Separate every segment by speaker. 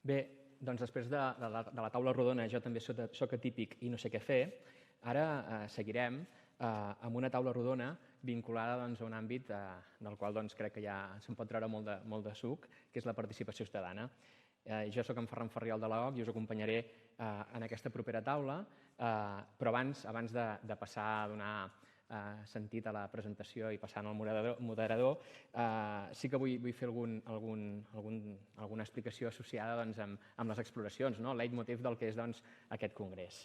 Speaker 1: Bé, doncs després de la taula rodona jo també soc atípic i no sé què fer, ara seguirem amb una taula rodona vinculada a un àmbit del qual crec que ja se'n pot treure molt de suc, que és la participació ciutadana. Jo soc en Ferran Ferriol de l'AOC i us acompanyaré en aquesta propera taula, però abans de passar a donar sentit a la presentació i passant al moderador, sí que vull fer alguna explicació associada amb les exploracions, el leitmotiv del que és aquest congrés.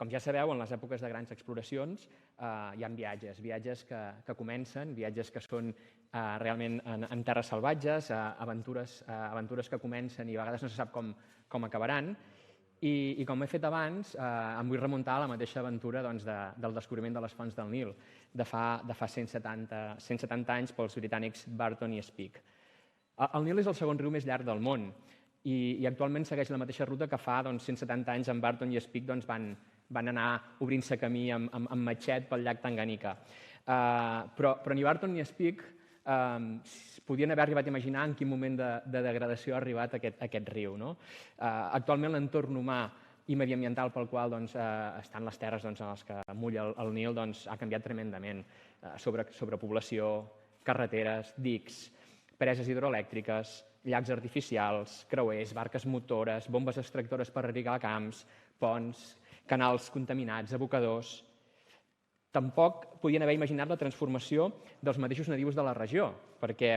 Speaker 1: Com ja sabeu, en les èpoques de grans exploracions hi ha viatges que comencen, viatges que són realment en terres salvatges, aventures que comencen i a vegades no se sap com acabaran. I com he fet abans, em vull remuntar a la mateixa aventura del descobriment de les fonts del Nil, de fa 170 anys pels britànics Barton i Speke. El Nil és el segon riu més llarg del món i actualment segueix la mateixa ruta que fa 170 anys en Barton i Speke van anar obrint-se camí amb matxet pel llac Tanganyika. Però ni Barton ni Speke podien haver arribat a imaginar en quin moment de degradació ha arribat aquest riu. Actualment l'entorn humà i mediambiental pel qual estan les terres en les que mulla el Nil ha canviat tremendament. Sobrepoblació, carreteres, dics, preses hidroelèctriques, llacs artificials, creuers, barques motores, bombes extractores per irrigar camps, ponts, canals contaminats, abocadors. Tampoc podien haver imaginat la transformació dels mateixos nadius de la regió, perquè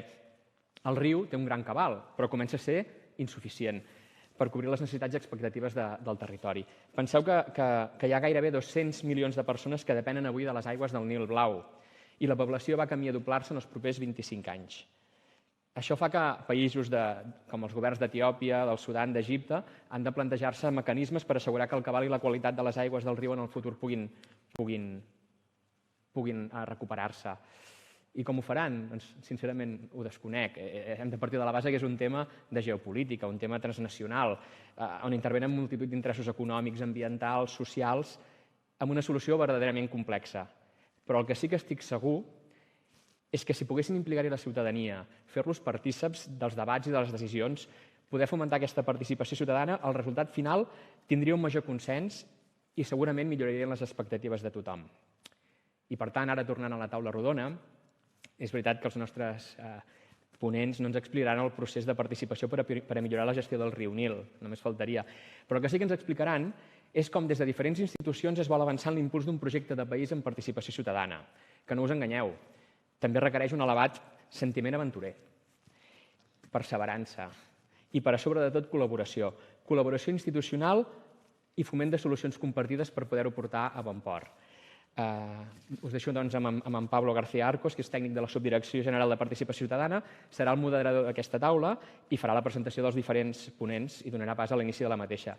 Speaker 1: el riu té un gran cabal, però comença a ser insuficient per cobrir les necessitats i expectatives del territori. Penseu que hi ha gairebé 200 milions de persones que depenen avui de les aigües del Nil Blau i la població va camí a doblar-se en els propers 25 anys. Això fa que països com els governs d'Etiòpia, del Sudan, d'Egipte, han de plantejar-se mecanismes per assegurar que el cabal i la qualitat de les aigües del riu en el futur puguin recuperar-se. I com ho faran? Doncs, sincerament, ho desconec. Hem de partir de la base que és un tema de geopolítica, un tema transnacional, on intervenen multitud d'interessos econòmics, ambientals, socials, amb una solució verdaderament complexa. Però el que sí que estic segur és que si poguessin implicar-hi la ciutadania, fer-los partícips dels debats i de les decisions, poder fomentar aquesta participació ciutadana, el resultat final tindria un major consens i segurament millorarien les expectatives de tothom. I per tant, ara tornant a la taula rodona, és veritat que els nostres ponents no ens explicaran el procés de participació per a millorar la gestió del riu Nil, només faltaria. Però el que sí que ens explicaran és com des de diferents institucions es vol avançar en l'impuls d'un projecte de país amb participació ciutadana, que no us enganyeu, també requereix un elevat sentiment aventurer, perseverança i, per a sobre de tot, col·laboració. Col·laboració institucional i foment de solucions compartides per poder-ho portar a bon port. Us deixo amb en Pablo García Arcos, que és tècnic de la Subdirecció General de Participació Ciutadana, serà el moderador d'aquesta taula i farà la presentació dels diferents ponents i donarà pas a l'inici de la mateixa.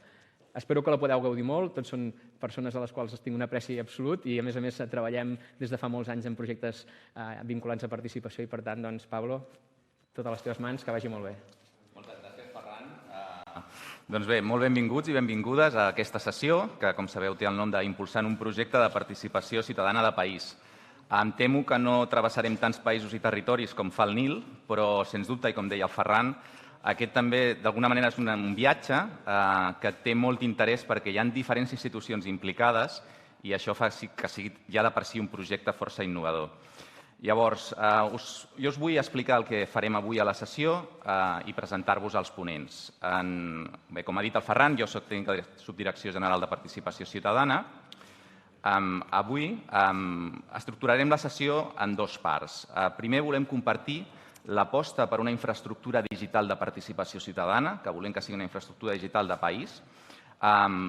Speaker 1: Espero que la podeu gaudir molt, tots són persones a les quals tinc un apreci absolut i a més treballem des de fa molts anys en projectes vinculats a participació i per tant, Pablo, totes les teves mans, que vagi molt bé.
Speaker 2: Moltes gràcies, Ferran. Doncs bé, molt benvinguts i benvingudes a aquesta sessió, que, com sabeu, té el nom d'Impulsant un projecte de participació ciutadana de país. Em temo que no travessarem tants països i territoris com fa el Nil, però, sens dubte, i com deia el Ferran, aquest també, d'alguna manera, és un viatge que té molt interès perquè hi ha diferents institucions implicades i això fa que sigui ja de per si un projecte força innovador. Llavors, jo us vull explicar el que farem avui a la sessió i presentar-vos als ponents. Bé, com ha dit el Ferran, jo soc tècnic de la Subdirecció General de Participació Ciutadana. Avui estructurarem la sessió en dues parts. Primer volem compartir l'aposta per una infraestructura digital de participació ciutadana, que volem que sigui una infraestructura digital de país,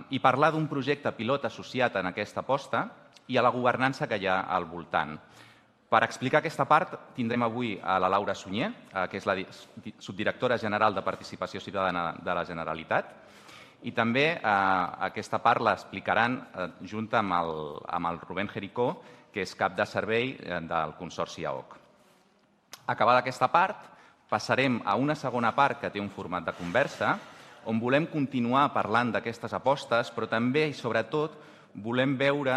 Speaker 2: i parlar d'un projecte pilot associat en aquesta aposta i a la governança que hi ha al voltant. Per explicar aquesta part tindrem avui a la Laura Sunyer, que és la subdirectora general de Participació Ciutadana de la Generalitat, i també aquesta part l'explicaran junt amb el Rubén Jericó, que és cap de servei del Consorci AOC. Acabada aquesta part, passarem a una segona part que té un format de conversa, on volem continuar parlant d'aquestes apostes, però també i sobretot volem veure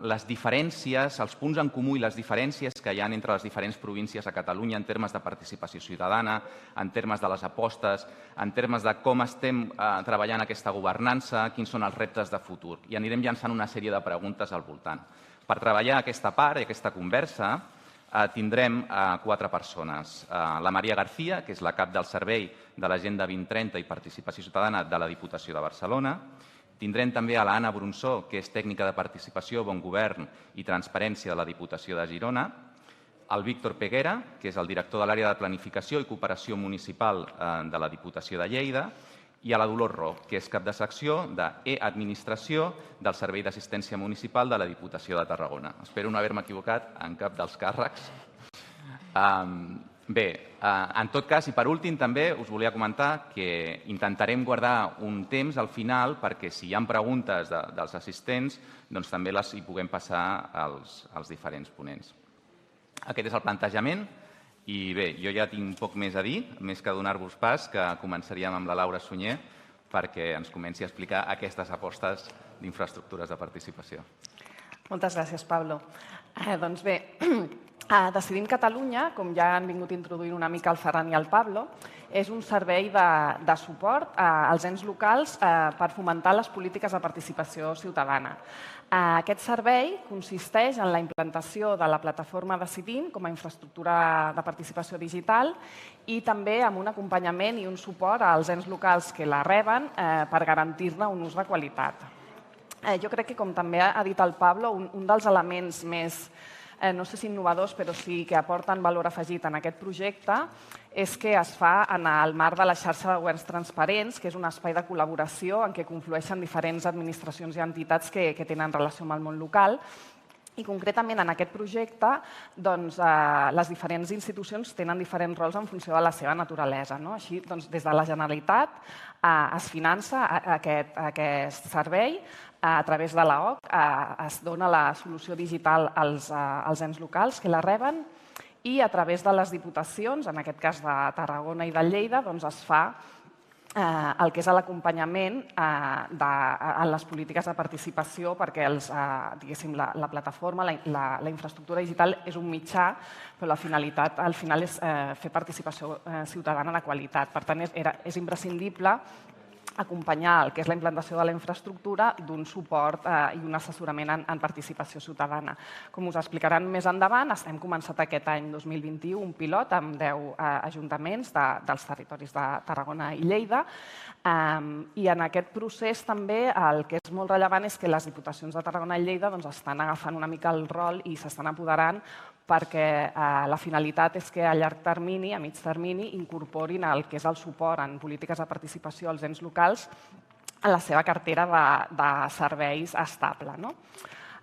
Speaker 2: les diferències, els punts en comú i les diferències que hi ha entre les diferents províncies a Catalunya en termes de participació ciutadana, en termes de les apostes, en termes de com estem treballant aquesta governança, quins són els reptes de futur. I anirem llançant una sèrie de preguntes al voltant. Per treballar aquesta part i aquesta conversa, tindrem 4 persones. La Maria García, que és la cap del Servei de l'Agenda 2030 i Participació Ciutadana de la Diputació de Barcelona. Tindrem també a l'Anna Brunçó, que és tècnica de participació, bon govern i transparència de la Diputació de Girona. El Víctor Peguera, que és el director de l'àrea de planificació i cooperació municipal de la Diputació de Lleida. I a la Dolors Ro, que és cap de secció d'e-administració del Servei d'Assistència Municipal de la Diputació de Tarragona. Espero no haver-me equivocat en cap dels càrrecs. Bé, en tot cas, i per últim també us volia comentar que intentarem guardar un temps al final perquè si hi ha preguntes dels assistents doncs també les hi puguem passar als diferents ponents. Aquest és el plantejament. I bé, jo ja tinc poc més a dir, més que donar-vos pas, que començaríem amb la Laura Sunyer perquè ens comenci a explicar aquestes apostes d'infraestructures de participació.
Speaker 3: Moltes gràcies, Pablo. Doncs bé, Decidim Catalunya, com ja han vingut introduint una mica el Ferran i el Pablo, és un servei de suport als ens locals per fomentar les polítiques de participació ciutadana. Aquest servei consisteix en la implantació de la plataforma Decidim com a infraestructura de participació digital i també amb un acompanyament i un suport als ens locals que la reben per garantir-ne un ús de qualitat. Jo crec que, com també ha dit el Pablo, un dels elements més, no sé si innovadors, però sí que aporten valor afegit en aquest projecte, és que es fa en el marc de la xarxa de governs transparents, que és un espai de col·laboració en què conflueixen diferents administracions i entitats que tenen relació amb el món local. I concretament en aquest projecte les diferents institucions tenen diferents rols en funció de la seva naturalesa. Així, des de la Generalitat es finança aquest servei, a través de l'AOC es dona la solució digital als ens locals que la reben i a través de les diputacions, en aquest cas de Tarragona i de Lleida, es fa el que és l'acompanyament a les polítiques de participació perquè la plataforma, la infraestructura digital és un mitjà, però la finalitat al final és fer participació ciutadana de qualitat. Per tant, és imprescindible acompanyar el que és la implantació de la infraestructura d'un suport i un assessorament en participació ciutadana. Com us explicaran més endavant, hem començat aquest any 2021 un pilot amb 10 ajuntaments dels territoris de Tarragona i Lleida i en aquest procés també el que és molt rellevant és que les diputacions de Tarragona i Lleida estan agafant una mica el rol i s'estan apoderant perquè la finalitat és que a llarg termini, a mig termini, incorporin el que és el suport en polítiques de participació als ens locals a la seva cartera de serveis estable.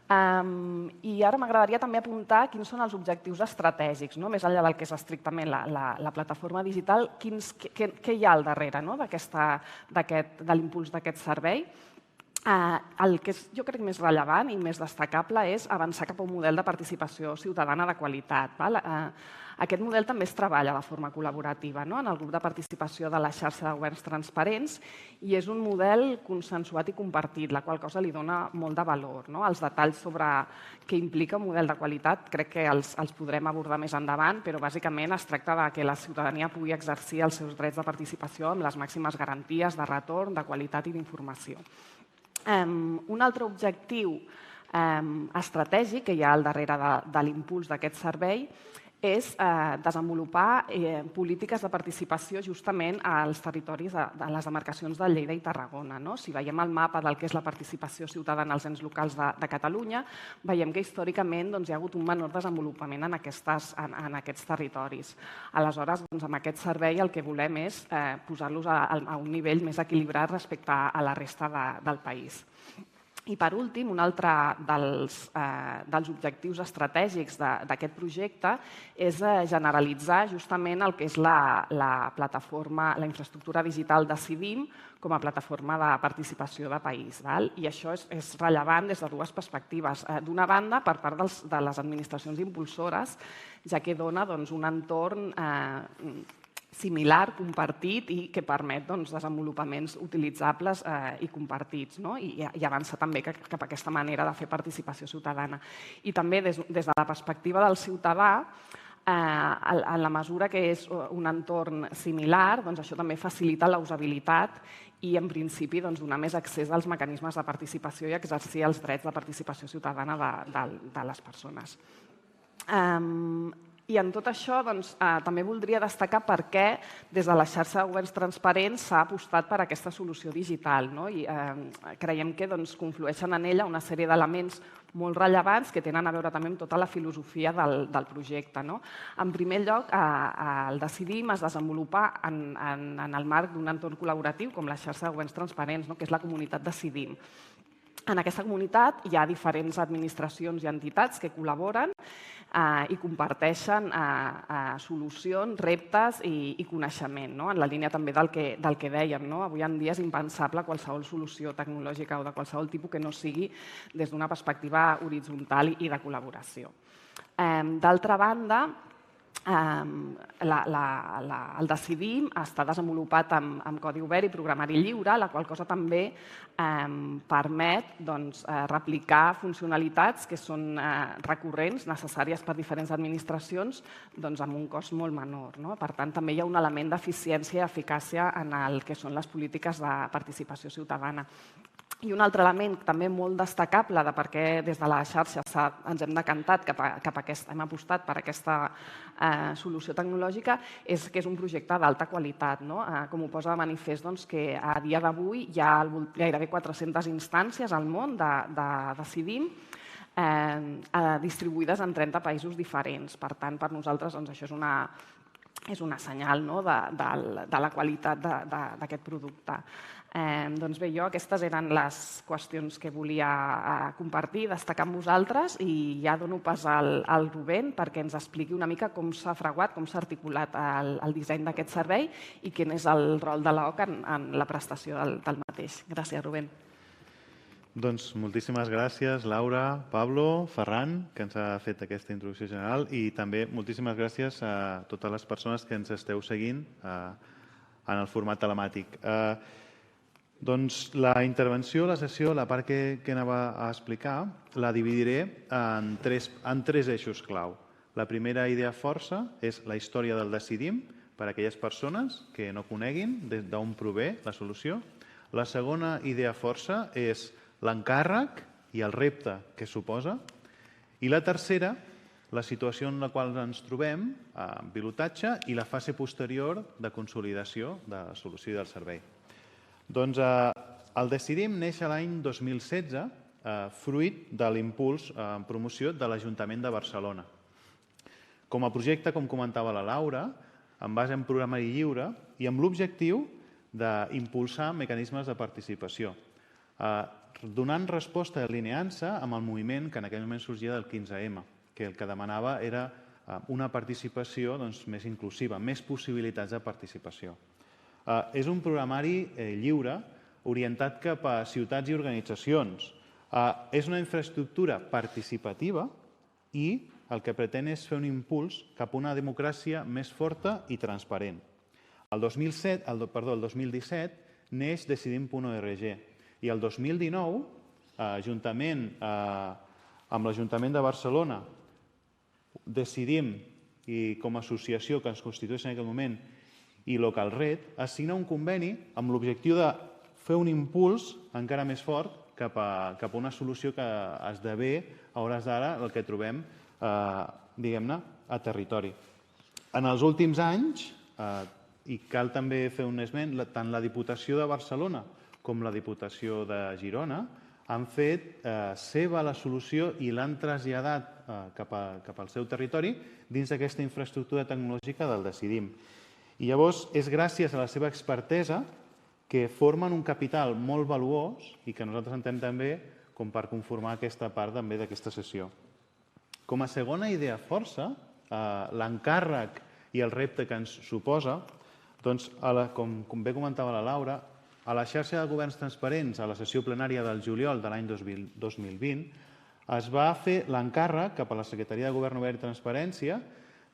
Speaker 3: I ara m'agradaria també apuntar quins són els objectius estratègics, més enllà del que és estrictament la plataforma digital, què hi ha al darrere de l'impuls d'aquest servei. El que jo crec més rellevant i més destacable és avançar cap a un model de participació ciutadana de qualitat. Aquest model també es treballa de forma col·laborativa en el grup de participació de la xarxa de governs transparents i és un model consensuat i compartit, la qual cosa li dona molt de valor. Els detalls sobre què implica un model de qualitat crec que els podrem abordar més endavant, però bàsicament es tracta de que la ciutadania pugui exercir els seus drets de participació amb les màximes garanties de retorn, de qualitat i d'informació. Un altre objectiu estratègic que hi ha al darrere de l'impuls d'aquest servei és desenvolupar polítiques de participació justament als territoris de les demarcacions de Lleida i Tarragona. Si veiem el mapa del que és la participació ciutadana als ens locals de Catalunya, veiem que històricament hi ha hagut un menor desenvolupament en aquests territoris. Aleshores, amb aquest servei el que volem és posar-los a un nivell més equilibrat respecte a la resta del país. I, per últim, un altre dels objectius estratègics d'aquest projecte és generalitzar justament el que és la plataforma, la infraestructura digital Decidim com a plataforma de participació de país. I això és rellevant des de dues perspectives. D'una banda, per part de les administracions impulsores, ja que dona un entorn similar, compartit i que permet desenvolupaments utilitzables i compartits, i avançar també cap a aquesta manera de fer participació ciutadana. I també des de la perspectiva del ciutadà, en la mesura que és un entorn similar, això també facilita la usabilitat i, en principi, donar més accés als mecanismes de participació i exercir els drets de participació ciutadana de les persones. I en tot això també voldria destacar per què des de la xarxa de governs transparents s'ha apostat per aquesta solució digital. Creiem que conflueixen en ella una sèrie d'elements molt rellevants que tenen a veure també amb tota la filosofia del projecte. En primer lloc, el Decidim es desenvolupa en el marc d'un entorn col·laboratiu com la xarxa de governs transparents, que és la comunitat Decidim. En aquesta comunitat hi ha diferents administracions i entitats que col·laboren i comparteixen solucions, reptes i coneixement, en la línia també del que dèiem. Avui en dia és impensable qualsevol solució tecnològica o de qualsevol tipus que no sigui des d'una perspectiva horitzontal i de col·laboració. D'altra banda, el Decidim està desenvolupat amb codi obert i programari lliure, la qual cosa també permet replicar funcionalitats que són recurrents, necessàries per diferents administracions, amb un cost molt menor. Per tant, també hi ha un element d'eficiència i eficàcia en el que són les polítiques de participació ciutadana. I un altre element també molt destacable de per què des de la xarxa ens hem decantat hem apostat per aquesta solució tecnològica és que és un projecte d'alta qualitat. Com ho posa de manifest que a dia d'avui hi ha gairebé 400 instàncies al món de Decidim distribuïdes en 30 països diferents. Per tant, per nosaltres això és una senyal de la qualitat d'aquest producte. Doncs bé, aquestes eren les qüestions que volia compartir, destacar amb vosaltres, i ja dono pas al Rubén perquè ens expliqui una mica com s'ha fraguat, com s'ha articulat el disseny d'aquest servei i quin és el rol de l'OC en la prestació del mateix. Gràcies, Rubén.
Speaker 4: Doncs moltíssimes gràcies, Laura, Pablo, Ferran, que ens ha fet aquesta introducció general, i també moltíssimes gràcies a totes les persones que ens esteu seguint en el format telemàtic. Doncs la intervenció, la sessió, la part que anava a explicar, la dividiré en tres eixos clau. La primera idea força és la història del Decidim per a aquelles persones que no coneguin d'on prové la solució. La segona idea força és l'encàrrec i el repte que suposa. I la tercera, la situació en la qual ens trobem, en pilotatge, i la fase posterior de consolidació de la solució i del servei. Doncs el Decidim neix l'any 2016, fruit de l'impuls en promoció de l'Ajuntament de Barcelona. Com a projecte, com comentava la Laura, en base en programari lliure i amb l'objectiu d'impulsar mecanismes de participació, donant resposta i alineant-se amb el moviment que en aquell moment sorgia del 15M, que el que demanava era una participació més inclusiva, més possibilitats de participació. És un programari lliure orientat cap a ciutats i organitzacions. És una infraestructura participativa i el que pretén és fer un impuls cap a una democràcia més forta i transparent. El 2017 neix Decidim.org i el 2019, juntament amb l'Ajuntament de Barcelona, Decidim i com a associació que es constitueix en aquell moment i LocalRed, es signa un conveni amb l'objectiu de fer un impuls encara més fort cap a una solució que esdevé, a hores d'ara, el que trobem diguem-ne, a territori. En els últims anys, i cal també fer un esment, tant la Diputació de Barcelona com la Diputació de Girona han fet seva la solució i l'han traslladat cap al seu territori dins d'aquesta infraestructura tecnològica del Decidim. I llavors és gràcies a la seva expertesa que formen un capital molt valuós i que nosaltres entenem també com per conformar aquesta part també d'aquesta sessió. Com a segona idea força, l'encàrrec i el repte que ens suposa, doncs, com bé comentava la Laura, a la xarxa de governs transparents, a la sessió plenària del juliol de l'any 2020, es va fer l'encàrrec cap a la Secretaria de Govern Obert i Transparència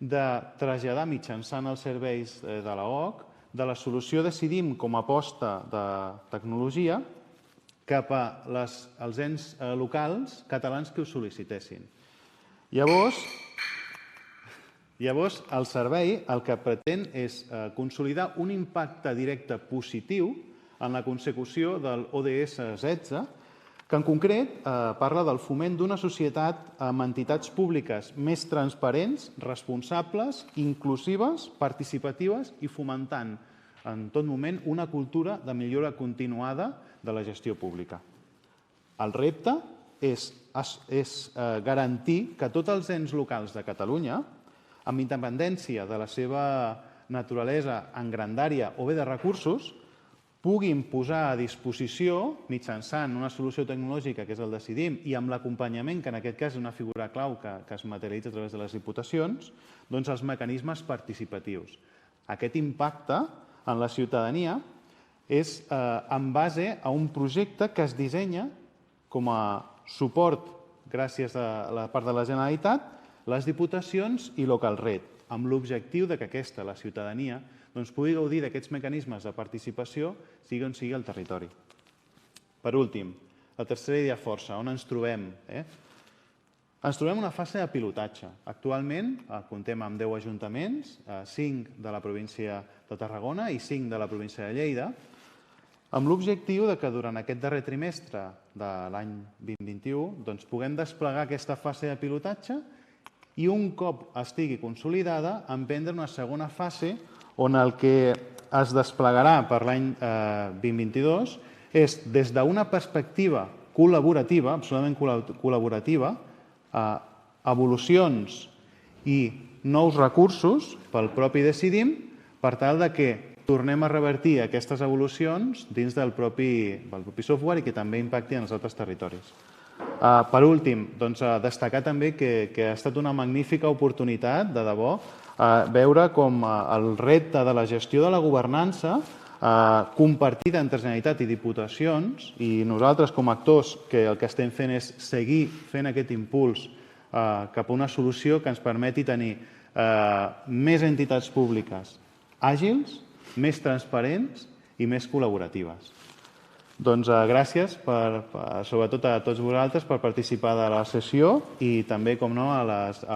Speaker 4: de traslladar mitjançant els serveis de l'OOC de la solució Decidim com a aposta de tecnologia cap als ens locals catalans que ho sol·licitessin. Llavors, el servei el que pretén és consolidar un impacte directe positiu en la consecució del ODS 16, que en concret parla del foment d'una societat amb entitats públiques més transparents, responsables, inclusives, participatives i fomentant en tot moment una cultura de millora continuada de la gestió pública. El repte és garantir que tots els ens locals de Catalunya, amb independència de la seva naturalesa en grandària o bé de recursos, puguin posar a disposició, mitjançant una solució tecnològica que és el Decidim i amb l'acompanyament, que en aquest cas és una figura clau que es materialitza a través de les diputacions, doncs els mecanismes participatius. Aquest impacte en la ciutadania és en base a un projecte que es dissenya com a suport, gràcies a la part de la Generalitat, les diputacions i Localret, amb l'objectiu que aquesta, la ciutadania, pugui gaudir d'aquests mecanismes de participació, sigui on sigui el territori. Per últim, la tercera idea força, on ens trobem? Ens trobem en una fase de pilotatge. Actualment comptem amb 10 ajuntaments, 5 de la província de Tarragona i 5 de la província de Lleida, amb l'objectiu que durant aquest darrer trimestre de l'any 2021 puguem desplegar aquesta fase de pilotatge i un cop estigui consolidada, emprendre una segona fase on el que es desplegarà per l'any 2022 és, des d'una perspectiva col·laborativa, absolutament col·laborativa, evolucions i nous recursos pel propi Decidim per tal que tornem a revertir aquestes evolucions dins del propi software i que també impacti en els altres territoris. Per últim, destacar també que ha estat una magnífica oportunitat, de debò, veure com el repte de la gestió de la governança compartida entre Generalitat i Diputacions, i nosaltres com a actors que el que estem fent és seguir fent aquest impuls cap a una solució que ens permeti tenir més entitats públiques àgils, més transparents i més col·laboratives. Doncs gràcies, sobretot a tots vosaltres, per participar de la sessió i també, com no, a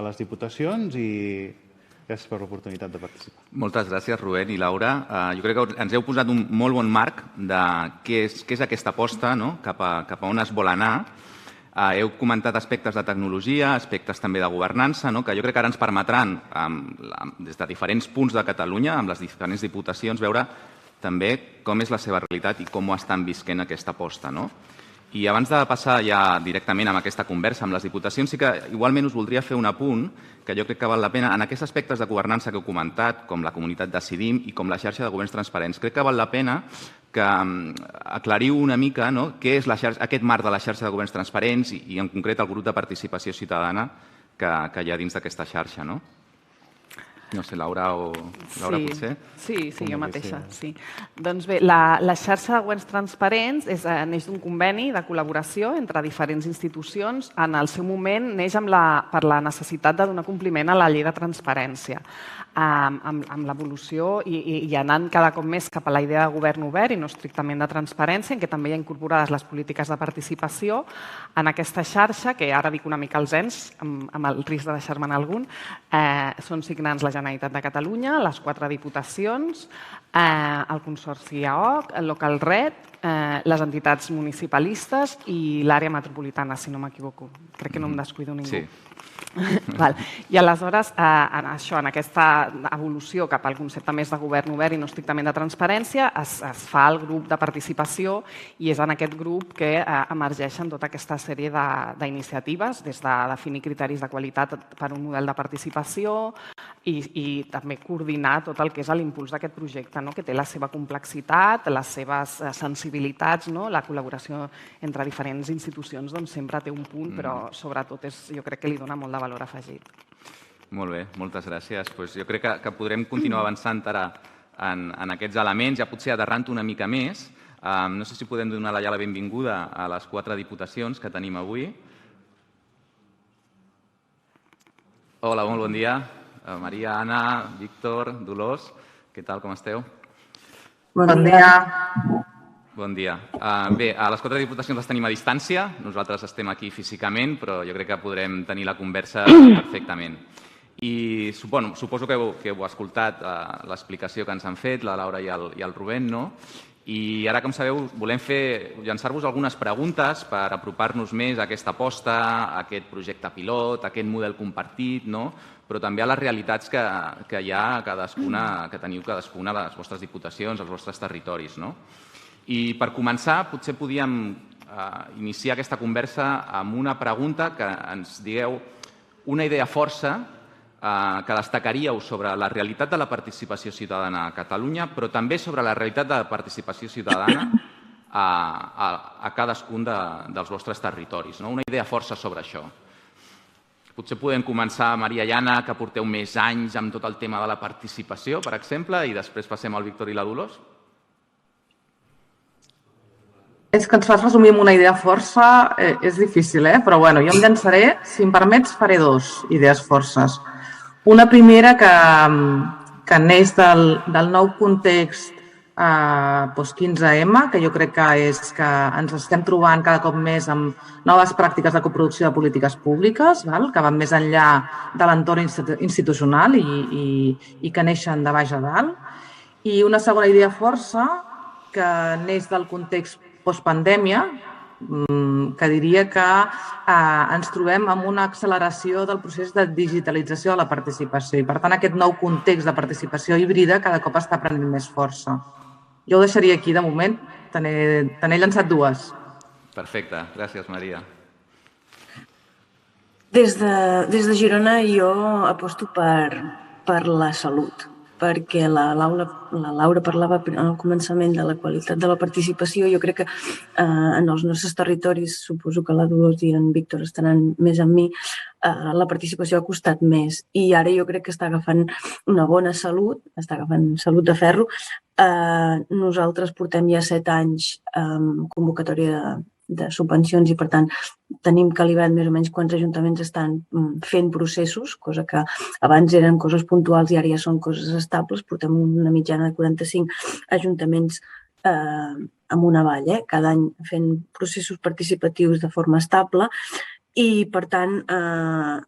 Speaker 4: les diputacions i gràcies per l'oportunitat de participar.
Speaker 2: Moltes gràcies, Rubén i Laura. Jo crec que ens heu posat un molt bon marc de què és aquesta aposta, cap a on es vol anar. Heu comentat aspectes de tecnologia, aspectes també de governança, que jo crec que ara ens permetran, des de diferents punts de Catalunya, amb les diferents diputacions, veure també com és la seva realitat i com ho estan visquent aquesta aposta. I abans de passar ja directament amb aquesta conversa amb les diputacions, sí que igualment us voldria fer un apunt que jo crec que val la pena. En aquests aspectes de governança que heu comentat, com la comunitat Decidim i com la xarxa de governs transparents, crec que val la pena que aclariu una mica què és aquest marc de la xarxa de governs transparents i en concret el grup de participació ciutadana que hi ha dins d'aquesta xarxa. No sé, Laura o Laura potser?
Speaker 3: Sí, jo mateixa. Doncs bé, la xarxa de governs transparents neix d'un conveni de col·laboració entre diferents institucions. En el seu moment neix per la necessitat de donar compliment a la llei de transparència. Amb l'evolució i anant cada cop més cap a la idea de govern obert i no estrictament de transparència, en què també hi ha incorporades les polítiques de participació en aquesta xarxa, que ara dic una mica els ens, amb el risc de deixar-me'n algun, són signants la Generalitat de Catalunya, les 4 diputacions, el Consorci AOC, el Localret, les entitats municipalistes i l'àrea metropolitana, si no m'equivoco. Crec que no em descuido ningú.
Speaker 2: Sí.
Speaker 3: I aleshores, en aquesta evolució cap al concepte més de govern obert i no estrictament de transparència, es fa el grup de participació i és en aquest grup que emergeixen tota aquesta sèrie d'iniciatives, des de definir criteris de qualitat per un model de participació i també coordinar tot el que és l'impuls d'aquest projecte, que té la seva complexitat, les seves sensibilitats, la col·laboració entre diferents institucions sempre té un punt, però sobretot jo crec que li dona molt de valor afegit.
Speaker 2: Molt bé, moltes gràcies. Jo crec que podrem continuar avançant ara en aquests elements, ja potser aterrant una mica més. No sé si podem donar ja la benvinguda a les 4 diputacions que tenim avui. Hola, molt bon dia. Maria, Anna, Víctor, Dolors, què tal, com esteu?
Speaker 5: Bon dia.
Speaker 2: Bon dia. Bé, a les 4 diputacions les tenim a distància, nosaltres estem aquí físicament, però jo crec que podrem tenir la conversa perfectament. I suposo que heu escoltat l'explicació que ens han fet, la Laura i el Rubén, no? I ara, com sabeu, volem llançar-vos algunes preguntes per apropar-nos més a aquesta aposta, a aquest projecte pilot, a aquest model compartit, no? Però també a les realitats que hi ha que teniu cadascuna de les vostres diputacions, els vostres territoris, no? I per començar, potser podíem iniciar aquesta conversa amb una pregunta que ens digueu una idea força que destacaríeu sobre la realitat de la participació ciutadana a Catalunya, però també sobre la realitat de la participació ciutadana a cadascun dels vostres territoris. Una idea força sobre això. Potser podem començar, Maria i Anna, que porteu més anys amb tot el tema de la participació, per exemple, i després passem al Víctor i la Dolors.
Speaker 5: És que ens fas resumir amb una idea força, és difícil, però bueno, jo em llançaré, si em permets, faré 2 idees forces. Una primera que neix del nou context post-15M, que jo crec que és que ens estem trobant cada cop més amb noves pràctiques de coproducció de polítiques públiques, que van més enllà de l'entorn institucional i que neixen de baix a dalt. I una segona idea força que neix del context postpandèmia, que diria que ens trobem amb una acceleració del procés de digitalització de la participació i, per tant, aquest nou context de participació híbrida cada cop està prenent més força. Jo ho deixaria aquí de moment, te n'he llançat 2.
Speaker 2: Perfecte, gràcies, Maria.
Speaker 6: Des de Girona jo aposto per la salut, perquè la Laura parlava al començament de la qualitat de la participació. Jo crec que en els nostres territoris, suposo que la Dolors i en Víctor estaran més amb mi, la participació ha costat més i ara jo crec que està agafant una bona salut, està agafant salut de ferro. Nosaltres portem ja 7 anys amb convocatòria de subvencions i, per tant, tenim calibrat més o menys quants ajuntaments estan fent processos, cosa que abans eren coses puntuals i ara ja són coses estables. Portem una mitjana de 45 ajuntaments amb una vall, cada any fent processos participatius de forma estable i, per tant,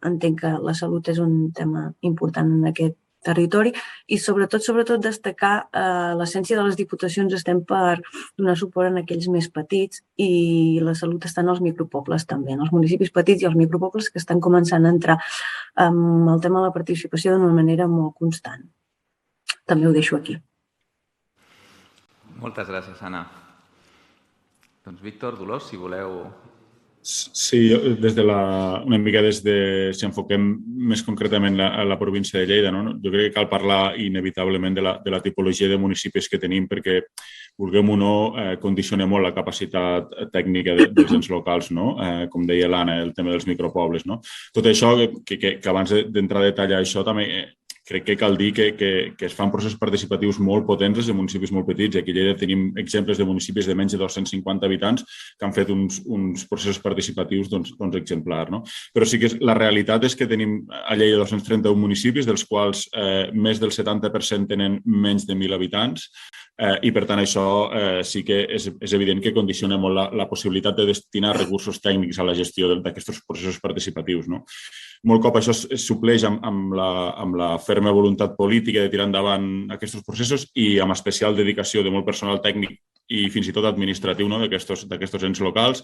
Speaker 6: entenc que la salut és un tema important en aquest territori i sobretot destacar l'essència de les diputacions. Estem per donar suport a aquells més petits i la salut està en els micropobles també, en els municipis petits i els micropobles que estan començant a entrar amb el tema de la participació d'una manera molt constant. També ho deixo aquí.
Speaker 2: Moltes gràcies, Anna. Doncs Víctor, Dolors, si voleu...
Speaker 7: Sí, una mica si enfoquem més concretament a la província de Lleida, no? Jo crec que cal parlar inevitablement de la tipologia de municipis que tenim perquè, vulguem o no, condiciona molt la capacitat tècnica dels ens locals, no? Com deia l'Anna, el tema dels micropobles, no? Tot això, que abans d'entrar a detallar això, també crec que cal dir que es fan processos participatius molt potents en municipis molt petits. Aquí a Lleida tenim exemples de municipis de menys de 250 habitants que han fet uns processos participatius exemplars. No? Però sí que la realitat és que tenim a Lleida 231 municipis, dels quals més del 70% tenen menys de 1.000 habitants i, per tant, això sí que és evident que condiciona molt la possibilitat de destinar recursos tècnics a la gestió d'aquests processos participatius. No? Molt cop això es supleix amb la ferma voluntat política de tirar endavant aquests processos i amb especial dedicació de molt personal tècnic i fins i tot administratiu d'aquests ens locals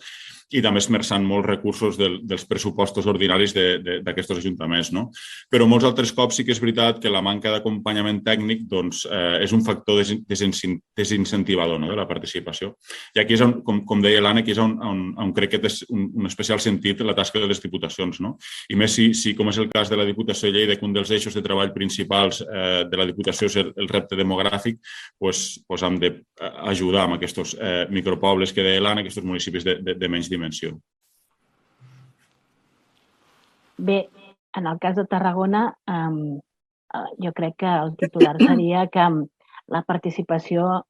Speaker 7: i també esmerçant molts recursos dels pressupostos ordinaris d'aquests ajuntaments. No? Però molts altres cops sí que és veritat que la manca d'acompanyament tècnic és un factor desincentivador de la participació. I aquí és on, com deia l'Anna, aquí és on crec que té un especial sentit la tasca de les diputacions. No? I més si, com és el cas de la Diputació de Lleida, que un dels eixos de treball principals de la Diputació és el repte demogràfic, doncs hem d'ajudar amb aquests micropobles que deia l'Anna, aquests municipis de menys dimensió.
Speaker 8: Bé, en el cas de Tarragona, jo crec que el titular seria que la participació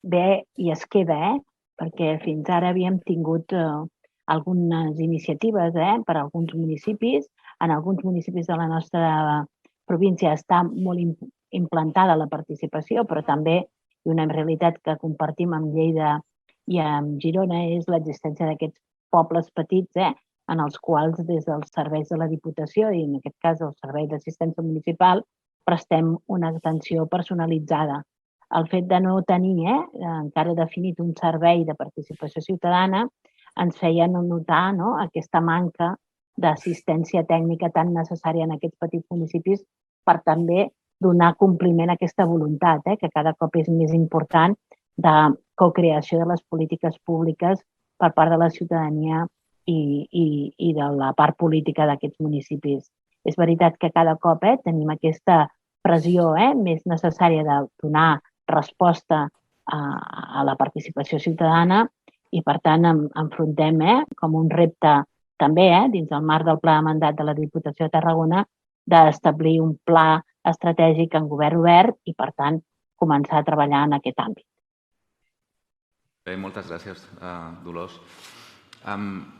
Speaker 8: ve i es queda, perquè fins ara havíem tingut algunes iniciatives per a alguns municipis. En alguns municipis de la nostra província està molt implantada la participació, però també una realitat que compartim amb Lleida i amb Girona és l'existència d'aquests pobles petits, en els quals des dels serveis de la Diputació i en aquest cas el Servei d'Assistència Municipal prestem una atenció personalitzada. El fet de no tenir encara definit un servei de participació ciutadana ens feia notar aquesta manca d'assistència tècnica tan necessària en aquests petits municipis per també donar compliment a aquesta voluntat, que cada cop és més important, de cocreació de les polítiques públiques per part de la ciutadania i de la part política d'aquests municipis. És veritat que cada cop tenim aquesta pressió més necessària de donar resposta a la participació ciutadana i, per tant, enfrontem com un repte també dins el marc del pla de mandat de la Diputació de Tarragona d'establir un pla estratègic en govern obert i, per tant, començar a treballar en aquest àmbit.
Speaker 2: Bé, moltes gràcies, Dolors.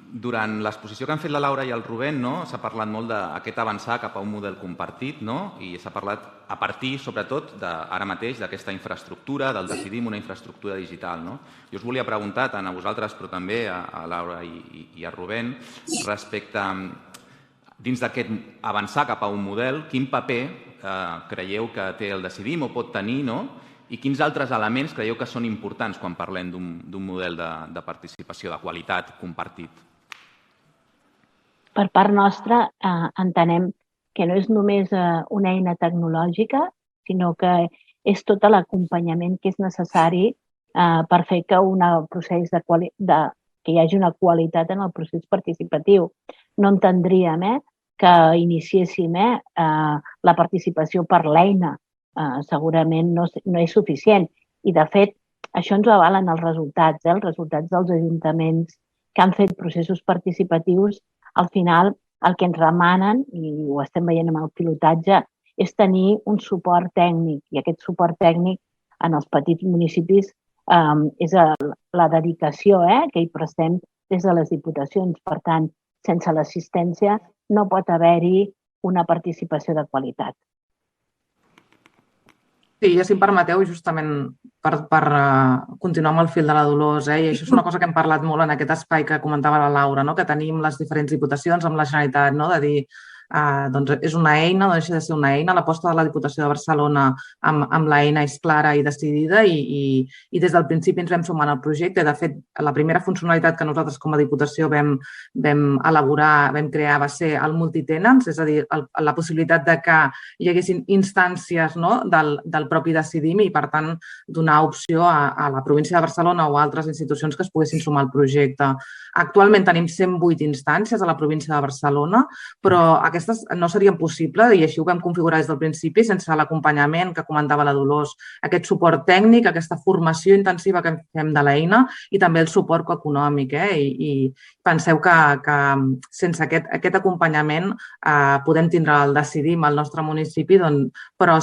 Speaker 2: Durant l'exposició que han fet la Laura i el Rubén s'ha parlat molt d'aquest avançar cap a un model compartit i s'ha parlat a partir, sobretot, ara mateix d'aquesta infraestructura, del decidim una infraestructura digital. Jo us volia preguntar tant a vosaltres però també a Laura i a Rubén respecte dins d'aquest avançar cap a un model, quin paper creieu que té el decidim o pot tenir i quins altres elements creieu que són importants quan parlem d'un model de participació de qualitat compartit?
Speaker 8: Per part nostra, entenem que no és només una eina tecnològica, sinó que és tot l'acompanyament que és necessari per fer que hi hagi una qualitat en el procés participatiu. No entendríem que iniciéssim la participació per l'eina. Segurament no és suficient. I, de fet, això ens ho avalen els resultats dels ajuntaments que han fet processos participatius. Al final, el que ens demanen, i ho estem veient amb el pilotatge, és tenir un suport tècnic. I aquest suport tècnic en els petits municipis és la dedicació que hi prestem des de les diputacions. Per tant, sense l'assistència no pot haver-hi una participació de qualitat.
Speaker 5: Sí, i si em permeteu, justament per continuar amb el fil de la Dolors, i això és una cosa que hem parlat molt en aquest espai que comentava la Laura, que tenim les diferents diputacions amb la Generalitat, de dir, és una eina, no deixa de ser una eina, l'aposta de la Diputació de Barcelona amb l'eina és clara i decidida i des del principi ens vam sumar al projecte. De fet, la primera funcionalitat que nosaltres com a Diputació vam elaborar, vam crear, va ser el multitenants, és a dir, la possibilitat de que hi haguessin instàncies del propi Decidim i, per tant, donar opció a la província de Barcelona o a altres institucions que es poguessin sumar al projecte. Actualment tenim 108 instàncies a la província de Barcelona, però aquestes no serien possibles i així ho vam configurar des del principi sense l'acompanyament que comentava la Dolors, aquest suport tècnic, aquesta formació intensiva que fem de l'eina i també el suport econòmic. I penseu que sense aquest acompanyament podem tindre el Decidim al nostre municipi, però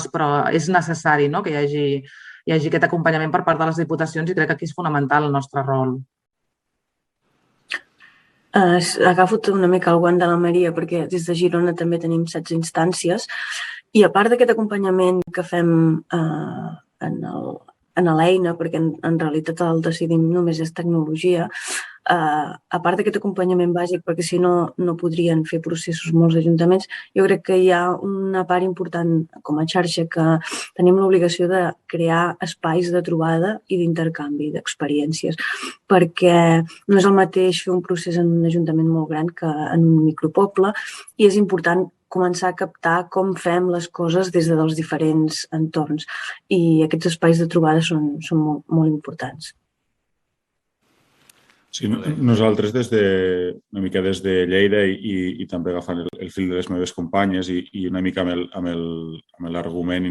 Speaker 5: és necessari que hi hagi aquest acompanyament per part de les diputacions i crec que aquí és fonamental el nostre rol.
Speaker 6: Agafo una mica el guant de la Maria perquè des de Girona també tenim 16 instàncies i a part d'aquest acompanyament que fem en l'eina, perquè en realitat el Decidim només és tecnologia, a part d'aquest acompanyament bàsic, perquè si no podrien fer processos molts ajuntaments, jo crec que hi ha una part important com a xarxa que tenim l'obligació de crear espais de trobada i d'intercanvi d'experiències, perquè no és el mateix fer un procés en un ajuntament molt gran que en un micropoble i és important començar a captar com fem les coses des dels diferents entorns i aquests espais de trobada són molt importants.
Speaker 7: Sí, nosaltres una mica des de Lleida i també agafant el fil de les meves companyes i una mica amb l'argument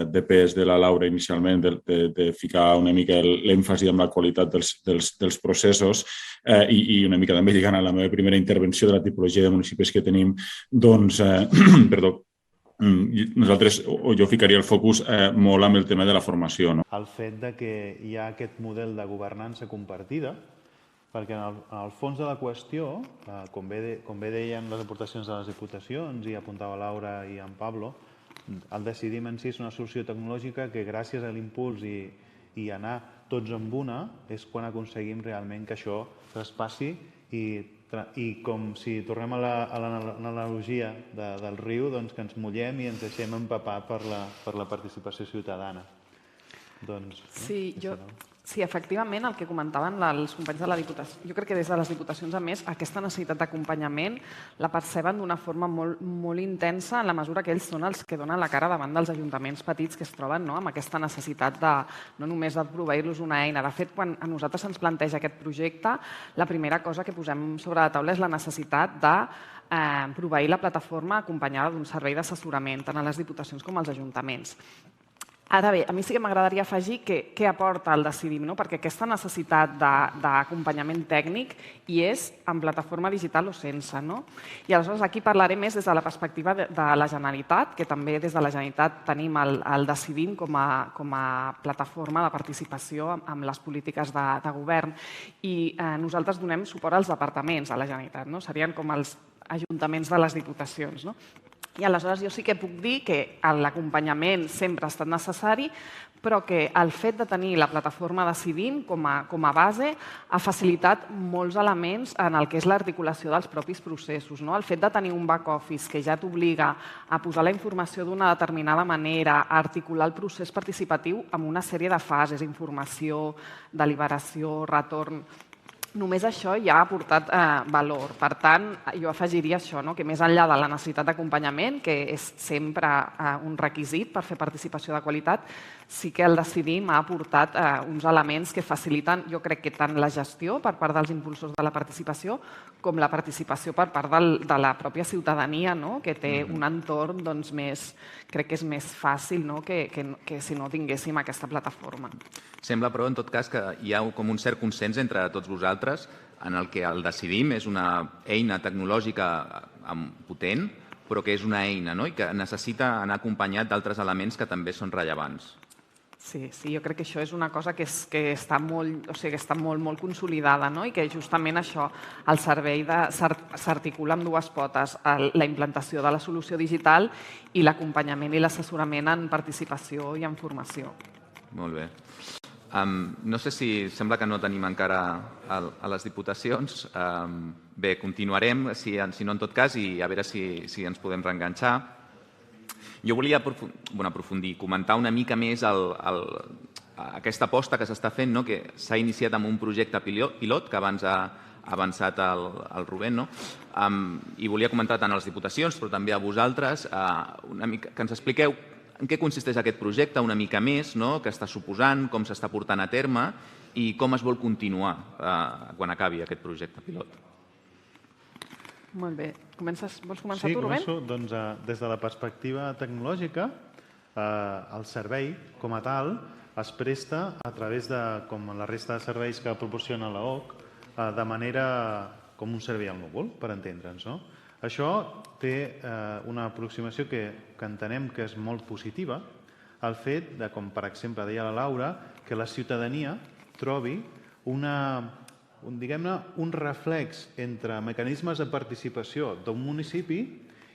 Speaker 7: de pes de la Laura inicialment de ficar una mica l'èmfasi amb la qualitat dels processos i una mica també lligant a la meva primera intervenció de la tipologia de municipis que tenim, doncs, perdó, nosaltres, o jo ficaria el focus molt amb el tema de la formació.
Speaker 4: El fet que hi ha aquest model de governança compartida, perquè en el fons de la qüestió, com bé deien les aportacions de les diputacions i apuntava Laura i en Pablo, El Decidim en si és una solució tecnològica que gràcies a l'impuls i anar tots amb una és quan aconseguim realment que això traspassi i com si tornem a l'analogia del riu, doncs que ens mullem i ens deixem empapar per la participació ciutadana.
Speaker 3: Sí, efectivament, el que comentaven els companys de la Diputació, jo crec que des de les Diputacions, a més, aquesta necessitat d'acompanyament la perceben d'una forma molt intensa en la mesura que ells són els que donen la cara davant dels ajuntaments petits que es troben amb aquesta necessitat no només de proveir-los una eina. De fet, quan a nosaltres ens planteja aquest projecte, la primera cosa que posem sobre la taula és la necessitat de proveir la plataforma acompanyada d'un servei d'assessorament tant a les Diputacions com als ajuntaments. Ara bé, a mi sí que m'agradaria afegir què aporta el Decidim, perquè aquesta necessitat d'acompanyament tècnic hi és en plataforma digital o sense. I aleshores aquí parlaré més des de la perspectiva de la Generalitat, que també des de la Generalitat tenim el Decidim com a plataforma de participació amb les polítiques de govern. I nosaltres donem suport als departaments de la Generalitat, serien com els ajuntaments de les Diputacions. I aleshores jo sí que puc dir que l'acompanyament sempre ha estat necessari, però que el fet de tenir la plataforma Decidim com a base ha facilitat molts elements en el que és l'articulació dels propis processos. El fet de tenir un back-office que ja t'obliga a posar la informació d'una determinada manera, a articular el procés participatiu amb una sèrie de fases, informació, deliberació, retorn. Només això ja ha aportat valor. Per tant, jo afegiria això, que més enllà de la necessitat d'acompanyament, que és sempre un requisit per fer participació de qualitat, sí que el Decidim ha aportat uns elements que faciliten, jo crec que tant la gestió per part dels impulsors de la participació com la participació per part de la pròpia ciutadania, que té un entorn crec que és més fàcil que si no tinguéssim aquesta plataforma.
Speaker 2: Sembla, però, en tot cas, que hi ha com un cert consens entre tots vosaltres en el que el Decidim és una eina tecnològica potent, però que és una eina i que necessita anar acompanyat d'altres elements que també són rellevants.
Speaker 3: Sí, jo crec que això és una cosa que està molt consolidada i que justament això, el servei s'articula amb dues potes, la implantació de la solució digital i l'acompanyament i l'assessorament en participació i en formació.
Speaker 2: Molt bé. No sé si sembla que no tenim encara a les Diputacions. Bé, continuarem, si no en tot cas, i a veure si ens podem reenganxar. Jo volia aprofundir, comentar una mica més aquesta aposta que s'està fent, que s'ha iniciat amb un projecte pilot, que abans ha avançat el Rubén, i volia comentar tant a les Diputacions, però també a vosaltres, que ens expliqueu en què consisteix aquest projecte una mica més, què està suposant, com s'està portant a terme i com es vol continuar quan acabi aquest projecte pilot.
Speaker 3: Molt bé. Vols començar tu, Rubén?
Speaker 4: Sí, començo. Doncs des de la perspectiva tecnològica, el servei com a tal es presta a través de, com la resta de serveis que proporciona l'OC, de manera com un servei al núvol, per entendre'ns. Això té una aproximació que entenem que és molt positiva, el fet de, com per exemple deia la Laura, que la ciutadania trobi un reflex entre mecanismes de participació d'un municipi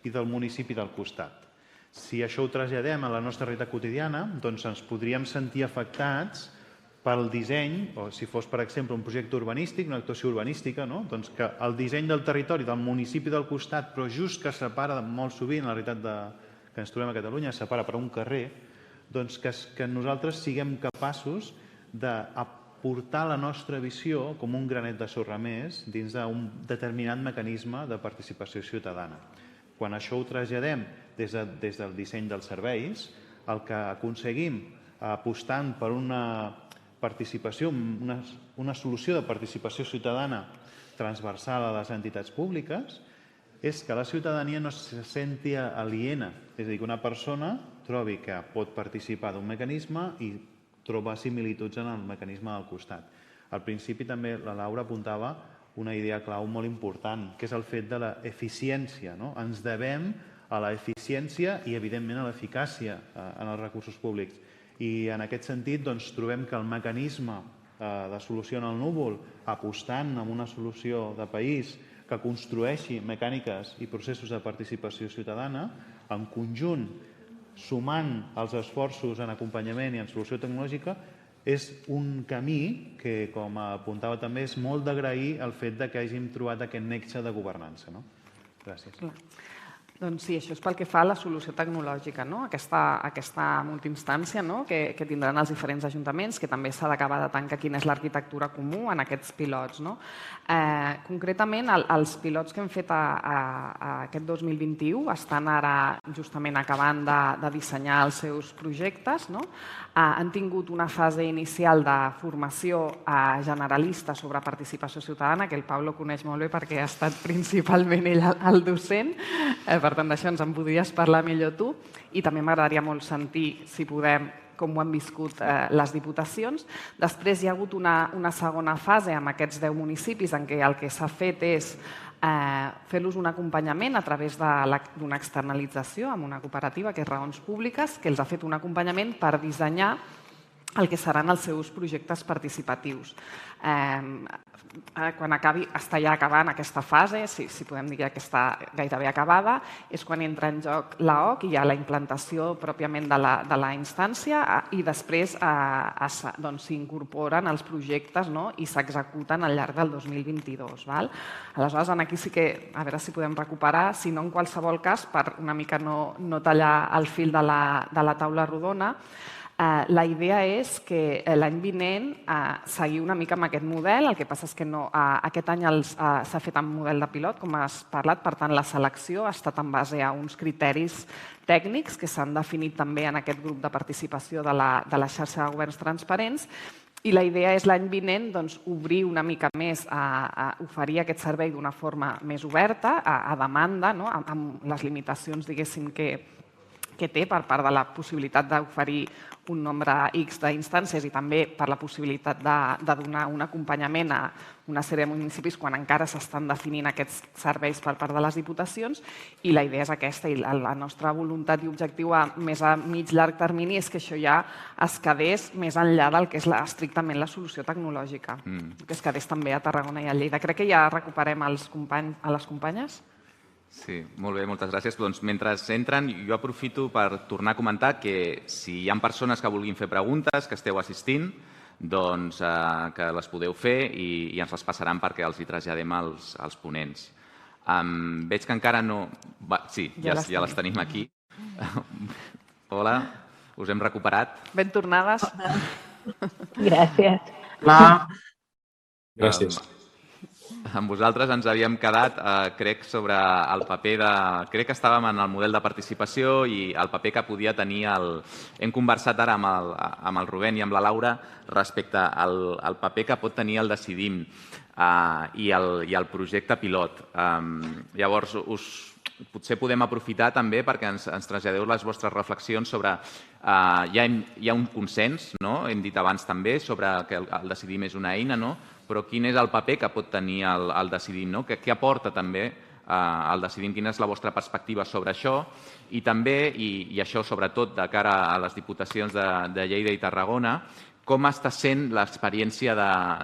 Speaker 4: i del municipi del costat. Si això ho traslladem a la nostra realitat quotidiana, doncs ens podríem sentir afectats pel disseny, o si fos, per exemple, un projecte urbanístic, una actuació urbanística, doncs que el disseny del territori del municipi del costat, però just que separa molt sovint, la realitat que ens trobem a Catalunya, separa per un carrer, doncs que nosaltres siguem capaços d'aportar la nostra visió com un granet de sorra més dins d'un determinat mecanisme de participació ciutadana. Quan això ho traslladem des del disseny dels serveis, el que aconseguim apostant per una participació, una solució de participació ciutadana transversal a les entitats públiques, és que la ciutadania no se senti aliena. És a dir, que una persona trobi que pot participar d'un mecanisme i troba similituds en el mecanisme del costat. Al principi també la Laura apuntava una idea clau molt important, que és el fet de l'eficiència. Ens devem a l'eficiència i, evidentment, a l'eficàcia en els recursos públics. I en aquest sentit trobem que el mecanisme de solució en el núvol, apostant en una solució de país que construeixi mecàniques i processos de participació ciutadana, en conjunt sumant els esforços en acompanyament i en solució tecnològica, és un camí que, com apuntava també, és molt d'agrair el fet que hàgim trobat aquest nexe de governança. Gràcies.
Speaker 3: Doncs sí, això és pel que fa a la solució tecnològica, aquesta multiinstància que tindran els diferents ajuntaments, que també s'ha d'acabar de tancar quina és l'arquitectura comú en aquests pilots. Concretament, els pilots que hem fet aquest 2021 estan ara justament acabant de dissenyar els seus projectes. Han tingut una fase inicial de formació generalista sobre participació ciutadana, que el Pablo coneix molt bé perquè ha estat principalment ell el docent. Per tant, d'això ens en podries parlar millor tu. I també m'agradaria molt sentir, si podem, com ho han viscut les diputacions. Després hi ha hagut una segona fase amb aquests 10 municipis en què el que s'ha fet és fer-los un acompanyament a través d'una externalització amb una cooperativa que és Raons Públiques, que els ha fet un acompanyament per dissenyar el que seran els seus projectes participatius. Quan està ja acabant aquesta fase, si podem dir que està gairebé acabada, és quan entra en joc l'AOC i hi ha la implantació pròpiament de la instància i després s'incorporen els projectes i s'executen al llarg del 2022. Aleshores, aquí sí que, a veure si podem recuperar, si no en qualsevol cas, per una mica no tallar el fil de la taula rodona, la idea és que l'any vinent seguir una mica amb aquest model, el que passa és que aquest any s'ha fet en model de pilot, com has parlat, per tant la selecció ha estat en base a uns criteris tècnics que s'han definit també en aquest grup de participació de la xarxa de governs transparents, i la idea és l'any vinent obrir una mica més, oferir aquest servei d'una forma més oberta, a demanda, amb les limitacions, diguéssim, que té per part de la possibilitat d'oferir un nombre X d'instàncies i també per la possibilitat de donar un acompanyament a una sèrie de municipis quan encara s'estan definint aquests serveis per part de les diputacions, i la idea és aquesta, i la nostra voluntat i objectiu més a mig-llarg termini és que això ja es quedés més enllà del que és estrictament la solució tecnològica, que es quedés també a Tarragona i a Lleida. Crec que ja recuperem a les companyes.
Speaker 2: Sí, molt bé, moltes gràcies. Doncs mentre entren, jo aprofito per tornar a comentar que si hi ha persones que vulguin fer preguntes, que esteu assistint, doncs que les podeu fer i ens les passaran perquè els hi traslladem als ponents. Veig que encara no... Sí, ja les tenim aquí. Hola, us hem recuperat.
Speaker 3: Ben tornades.
Speaker 8: Gràcies.
Speaker 7: Gràcies.
Speaker 2: Amb vosaltres ens havíem quedat, crec, sobre el paper de... Crec que estàvem en el model de participació i el paper que podia tenir Hem conversat ara amb el Rubén i amb la Laura respecte al paper que pot tenir el Decidim i el projecte pilot. Llavors, potser podem aprofitar també perquè ens traslladeu les vostres reflexions sobre... Hi ha un consens, hem dit abans també, sobre que el Decidim és una eina, però quin és el paper que pot tenir el Decidim? Què aporta també el Decidim? Quina és la vostra perspectiva sobre això? I també, i això sobretot de cara a les diputacions de Lleida i Tarragona, com està sent l'experiència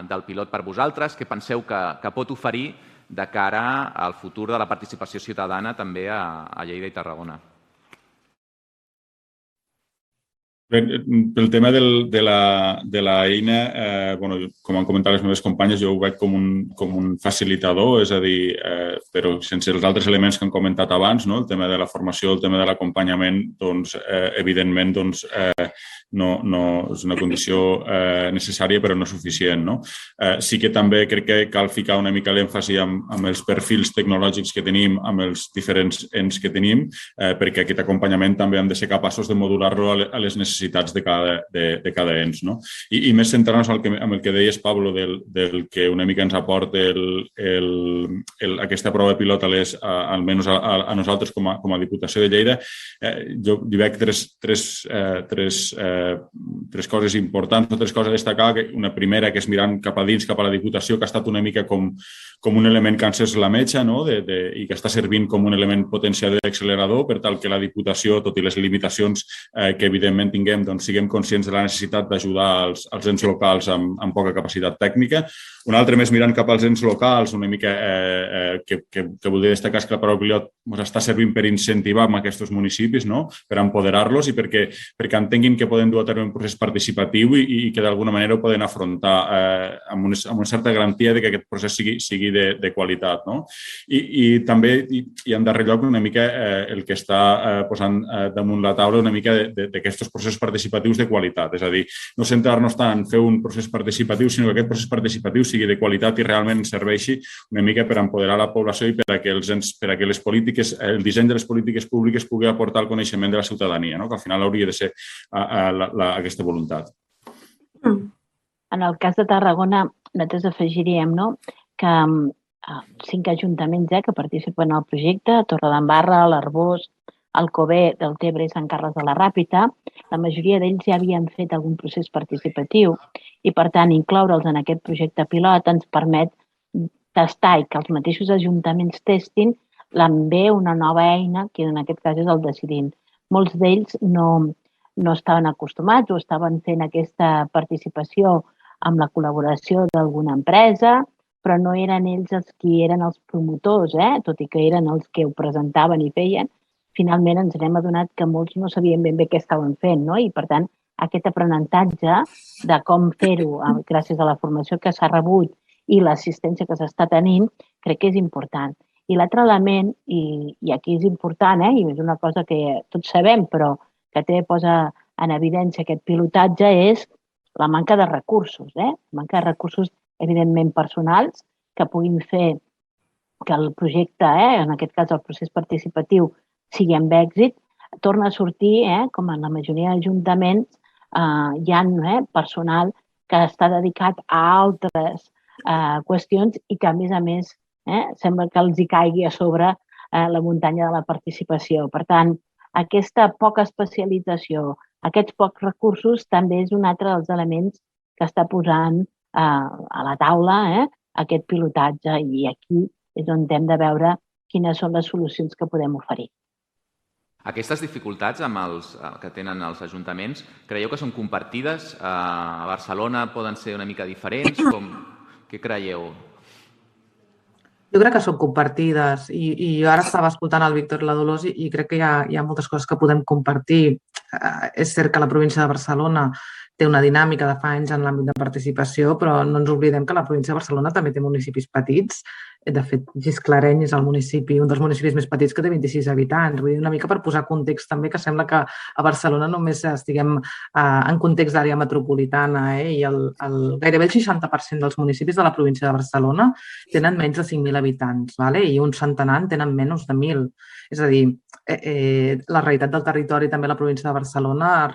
Speaker 2: del pilot per vosaltres? Què penseu que pot oferir de cara al futur de la participació ciutadana també a Lleida i Tarragona?
Speaker 7: Pel tema de l'eina, com han comentat les meves companyes, jo ho veig com un facilitador, és a dir, però sense els altres elements que han comentat abans, el tema de la formació, el tema de l'acompanyament, evidentment, no és una condició necessària però no suficient. Sí que també crec que cal ficar una mica l'èmfasi amb els perfils tecnològics que tenim, amb els diferents ens que tenim, perquè aquest acompanyament també hem de ser capaços de modular-lo a les necessitats de cada ens. I més centrant-nos en el que deies, Pablo, del que una mica ens aporta aquesta prova pilot, almenys a nosaltres com a Diputació de Lleida, jo hi veig tres coses importants, tres coses a destacar. Una primera, que és mirant cap a dins, cap a la Diputació, que ha estat una mica com un element que ha encès la metxa i que està servint com un element potenciador i accelerador per tal que la Diputació, tot i les limitacions que evidentment tinguem tinguem siguem conscients de la necessitat d'ajudar els ens locals amb poca capacitat tècnica. Un altre més mirant cap als ens locals, una mica que voldria destacar és que la paraula pilot ens està servint per incentivar aquests municipis, per empoderar-los i perquè entenguin que poden dur a terme un procés participatiu i que d'alguna manera ho poden afrontar amb una certa garantia de que aquest procés sigui de qualitat. I també, i en darrer lloc, una mica el que està posant damunt la taula una mica d'aquests processos participatius de qualitat. És a dir, no centrar-nos tant en fer un procés participatiu, sinó que aquest procés participatiu sigui de qualitat i realment serveixi una mica per empoderar la població i per a que les polítiques, el disseny de les polítiques públiques pugui aportar el coneixement de la ciutadania, que al final hauria de ser aquesta voluntat.
Speaker 8: En el cas de Tarragona, nosaltres afegiríem que 5 ajuntaments que participen al projecte, Torredembarra, l'Arboç, Alcover, Deltebre i Sant Carles de la Ràpita, la majoria d'ells ja havien fet algun procés participatiu i, per tant, incloure'ls en aquest projecte pilot ens permet tastar i que els mateixos ajuntaments testin també una nova eina, que en aquest cas és el Decidint. Molts d'ells no estaven acostumats o estaven fent aquesta participació amb la col·laboració d'alguna empresa, però no eren ells els qui eren els promotors, tot i que eren els que ho presentaven i feien. Finalment ens n'hem adonat que molts no sabien ben bé què estaven fent, i per tant aquest aprenentatge de com fer-ho gràcies a la formació que s'ha rebut i l'assistència que s'està tenint, crec que és important. I l'altre element, i aquí és important, i és una cosa que tots sabem, però que també posa en evidència aquest pilotatge, és la manca de recursos. La manca de recursos, evidentment, personals, que puguin fer que el projecte, en aquest cas el procés participatiu, sigui amb èxit. Torna a sortir, com en la majoria d'ajuntaments, hi ha personal que està dedicat a altres qüestions i que, a més, sembla que els hi caigui a sobre la muntanya de la participació. Per tant, aquesta poca especialització, aquests pocs recursos, també és un altre dels elements que està posant a la taula aquest pilotatge i aquí és on hem de veure quines són les solucions que podem oferir.
Speaker 2: Aquestes dificultats que tenen els ajuntaments, creieu que són compartides? A Barcelona poden ser una mica diferents? Què creieu?
Speaker 5: Jo crec que són compartides i jo ara estava escoltant el Víctor i la Dolors i crec que hi ha moltes coses que podem compartir. És cert que la província de Barcelona té una dinàmica de fa anys en l'àmbit de participació, però no ens oblidem que la província de Barcelona també té municipis petits. De fet, Gisclareny és un dels municipis més petits que té 26 habitants. Vull dir, una mica per posar context també, que sembla que a Barcelona només estiguem en context d'àrea metropolitana i gairebé el 60% dels municipis de la província de Barcelona tenen menys de 5.000 habitants i un centenar en tenen menys de 1.000. És a dir, la realitat del territori també a la província de Barcelona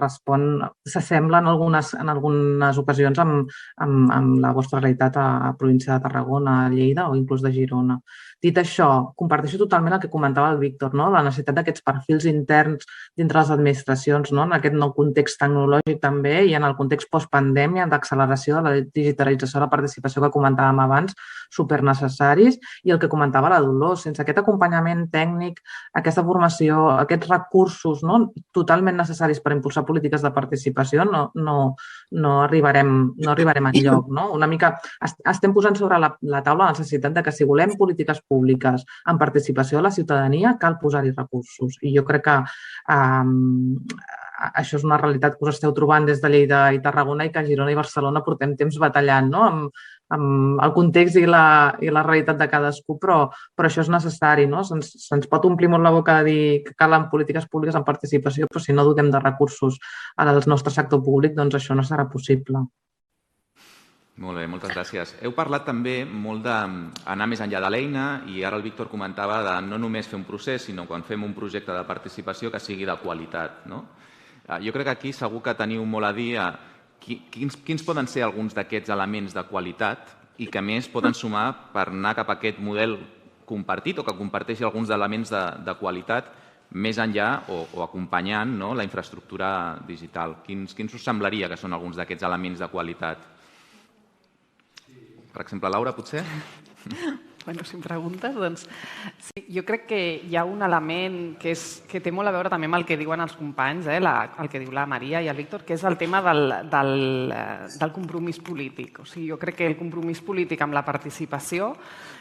Speaker 5: s'assembla en algunes ocasions amb la vostra realitat a la província de Tarragona, a Lleida o inclús de Girona. Dit això, comparteixo totalment el que comentava el Víctor, la necessitat d'aquests perfils interns dintre les administracions, en aquest nou context tecnològic també i en el context postpandèmia d'acceleració de la digitalització de la participació que comentàvem abans, supernecessaris, i el que comentava la Dolors, sense aquest acompanyament tècnic, aquesta formació, aquests recursos totalment necessaris per impulsar polítiques de participació, no arribarem enlloc. Una mica estem posant sobre la taula la necessitat que si volem polítiques públiques amb participació de la ciutadania cal posar-hi recursos. I jo crec que això és una realitat que us esteu trobant des de Lleida i Tarragona i que a Girona i Barcelona portem temps batallant amb el context i la realitat de cadascú, però això és necessari. Se'ns pot omplir molt la boca de dir que calen polítiques públiques amb participació, però si no dotem de recursos al nostre sector públic, doncs això no serà possible.
Speaker 2: Molt bé, moltes gràcies. Heu parlat també molt d'anar més enllà de l'eina i ara el Víctor comentava de no només fer un procés, sinó quan fem un projecte de participació que sigui de qualitat. Jo crec que aquí segur que teniu molt a dir quins poden ser alguns d'aquests elements de qualitat i que més poden sumar per anar cap a aquest model compartit o que comparteixi alguns elements de qualitat més enllà o acompanyant la infraestructura digital. Quins us semblaria que són alguns d'aquests elements de qualitat? Per exemple, Laura, potser?
Speaker 3: Bueno, si em preguntes, doncs sí, jo crec que hi ha un element que té molt a veure també amb el que diuen els companys, el que diu la Maria i el Víctor, que és el tema del compromís polític. O sigui, jo crec que el compromís polític amb la participació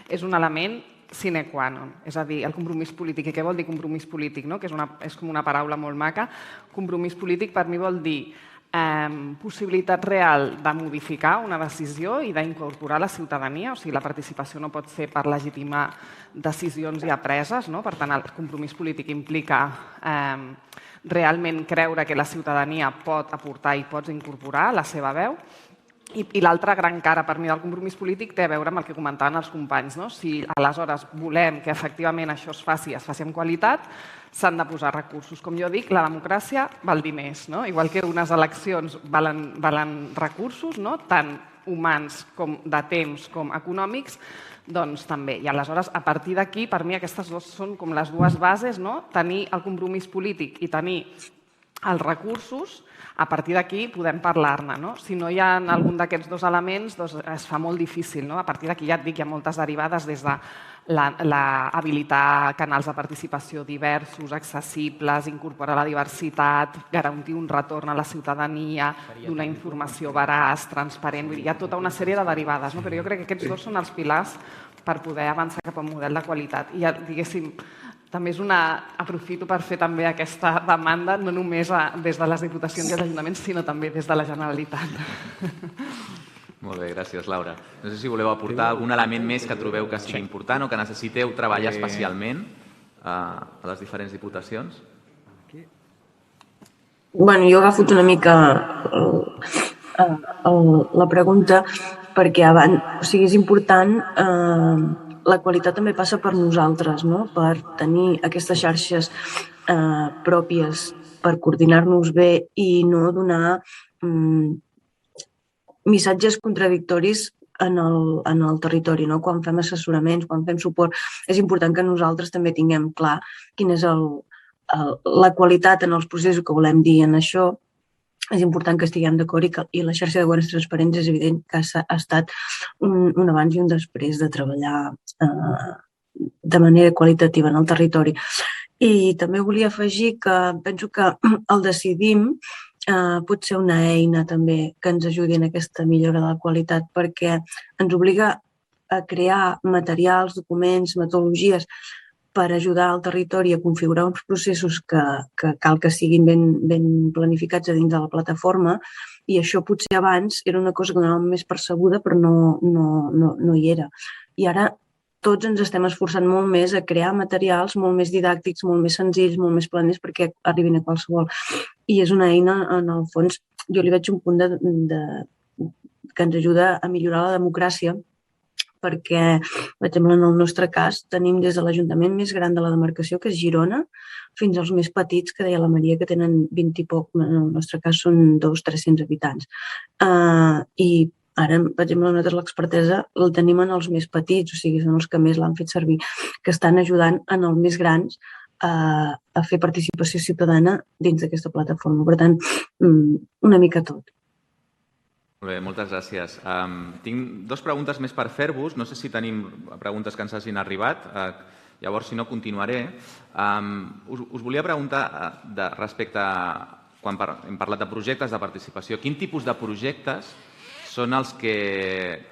Speaker 3: és un element sine qua non. És a dir, el compromís polític. I què vol dir compromís polític? No? Que és com una paraula molt maca. Compromís polític per mi vol dir possibilitat real de modificar una decisió i d'incorporar la ciutadania. O sigui, la participació no pot ser per legitimar decisions ja preses. No? Per tant, el compromís polític implica realment creure que la ciutadania pot aportar i pots incorporar la seva veu. I l'altra gran cara per mi del compromís polític té a veure amb el que comentaven els companys. No? Si aleshores volem que efectivament això es faci amb qualitat, s'han de posar recursos. Com jo dic, la democràcia val diners. No? Igual que unes eleccions valen recursos, no? Tant humans com de temps com econòmics, doncs també. I aleshores, a partir d'aquí, per mi aquestes dues són com les dues bases, no? Tenir el compromís polític i tenir els recursos. A partir d'aquí podem parlar-ne. No? Si no hi ha algun d'aquests dos elements, doncs es fa molt difícil. No? A partir d'aquí ja et dic, hi ha moltes derivades des de habilitar canals de participació diversos, accessibles, incorporar la diversitat, garantir un retorn a la ciutadania, donar informació veraç, transparent. Hi ha tota una sèrie de derivades, no? Però jo crec que aquests dos són els pilars per poder avançar cap a un model de qualitat. I ja, diguéssim, també aprofito per fer també aquesta demanda, no només des de les diputacions i els ajuntaments, sinó també des de la Generalitat.
Speaker 2: Molt bé, gràcies, Laura. No sé si voleu aportar algun element més que trobeu que sigui important o que necessiteu treballar especialment a les diferents diputacions.
Speaker 6: Bueno, jo he agafat una mica la pregunta perquè és important. La qualitat també passa per nosaltres, no? Per tenir aquestes xarxes pròpies, per coordinar-nos bé i no donar missatges contradictoris en el territori. No? Quan fem assessoraments, quan fem suport, és important que nosaltres també tinguem clar quina és la qualitat en els processos que volem dir en això. És important que estiguem d'acord i la xarxa de governs transparents és evident que ha estat un abans i un després de treballar de manera qualitativa en el territori. I també volia afegir que penso que el Decidim pot ser una eina també que ens ajudi en aquesta millora de la qualitat perquè ens obliga a crear materials, documents, metodologies per ajudar el territori a configurar uns processos que cal que siguin ben planificats a dins de la plataforma i això potser abans era una cosa que donàvem més percebuda però no hi era. I ara tots ens estem esforçant molt més a crear materials molt més didàctics, molt més senzills, molt més planers perquè arribin a qualsevol. I és una eina, en el fons, jo li veig un punt que ens ajuda a millorar la democràcia perquè, per exemple, en el nostre cas, tenim des de l'Ajuntament més gran de la demarcació, que és Girona, fins als més petits, que deia la Maria, que tenen 20 i poc, en el nostre cas són 200-300 habitants. I ara, per exemple, nosaltres l'expertesa la tenim en els més petits, o sigui, són els que més l'han fet servir, que estan ajudant en els més grans a fer participació ciutadana dins d'aquesta plataforma. Per tant, una mica tot.
Speaker 2: Molt bé, moltes gràcies. Tinc dues preguntes més per fer-vos. No sé si tenim preguntes que ens hagin arribat. Llavors, si no, continuaré. Us volia preguntar respecte a, quan hem parlat de projectes de participació, quin tipus de projectes són els que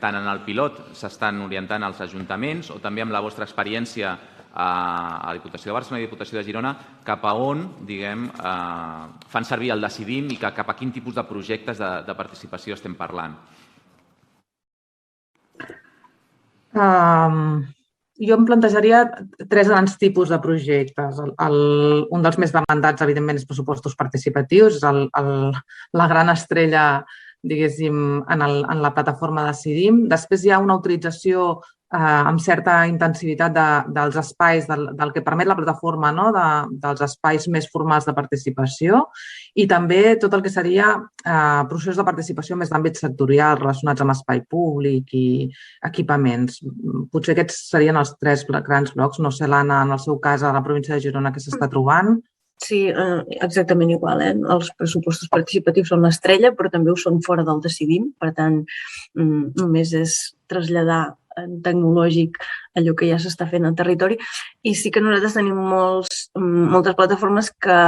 Speaker 2: tant en el pilot s'estan orientant als ajuntaments o també amb la vostra experiència a la Diputació de Barcelona i Diputació de Girona, cap a on, diguem, fan servir el Decidim i cap a quin tipus de projectes de participació estem parlant?
Speaker 5: Jo em plantejaria 3 grans tipus de projectes. Un dels més demandats, evidentment, és pressupostos participatius, és la gran estrella, diguéssim, en la plataforma Decidim. Després hi ha una utilització amb certa intensitat dels espais, del que permet la plataforma, dels espais més formals de participació i també tot el que seria processos de participació més d'àmbit sectorial relacionats amb espai públic i equipaments. Potser aquests serien els 3 grans blocs. No sé, l'Anna, en el seu cas, a la província de Girona, què s'està trobant?
Speaker 6: Sí, exactament igual. Els pressupostos participatius són l'estrella, però també ho són fora del Decidim. Per tant, només és traslladar tecnològic allò que ja s'està fent al territori. I sí que nosaltres tenim moltes plataformes que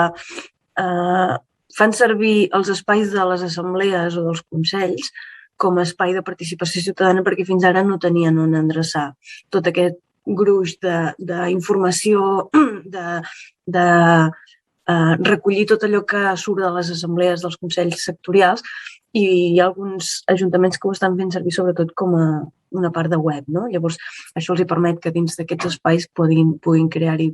Speaker 6: fan servir els espais de les assemblees o dels consells com a espai de participació ciutadana perquè fins ara no tenien on endreçar tot aquest gruix d'informació, de recollir tot allò que surt de les assemblees dels consells sectorials, i hi ha alguns ajuntaments que ho estan fent servir sobretot com a una part de web, no? Llavors, això els permet que dins d'aquests espais puguin crear-hi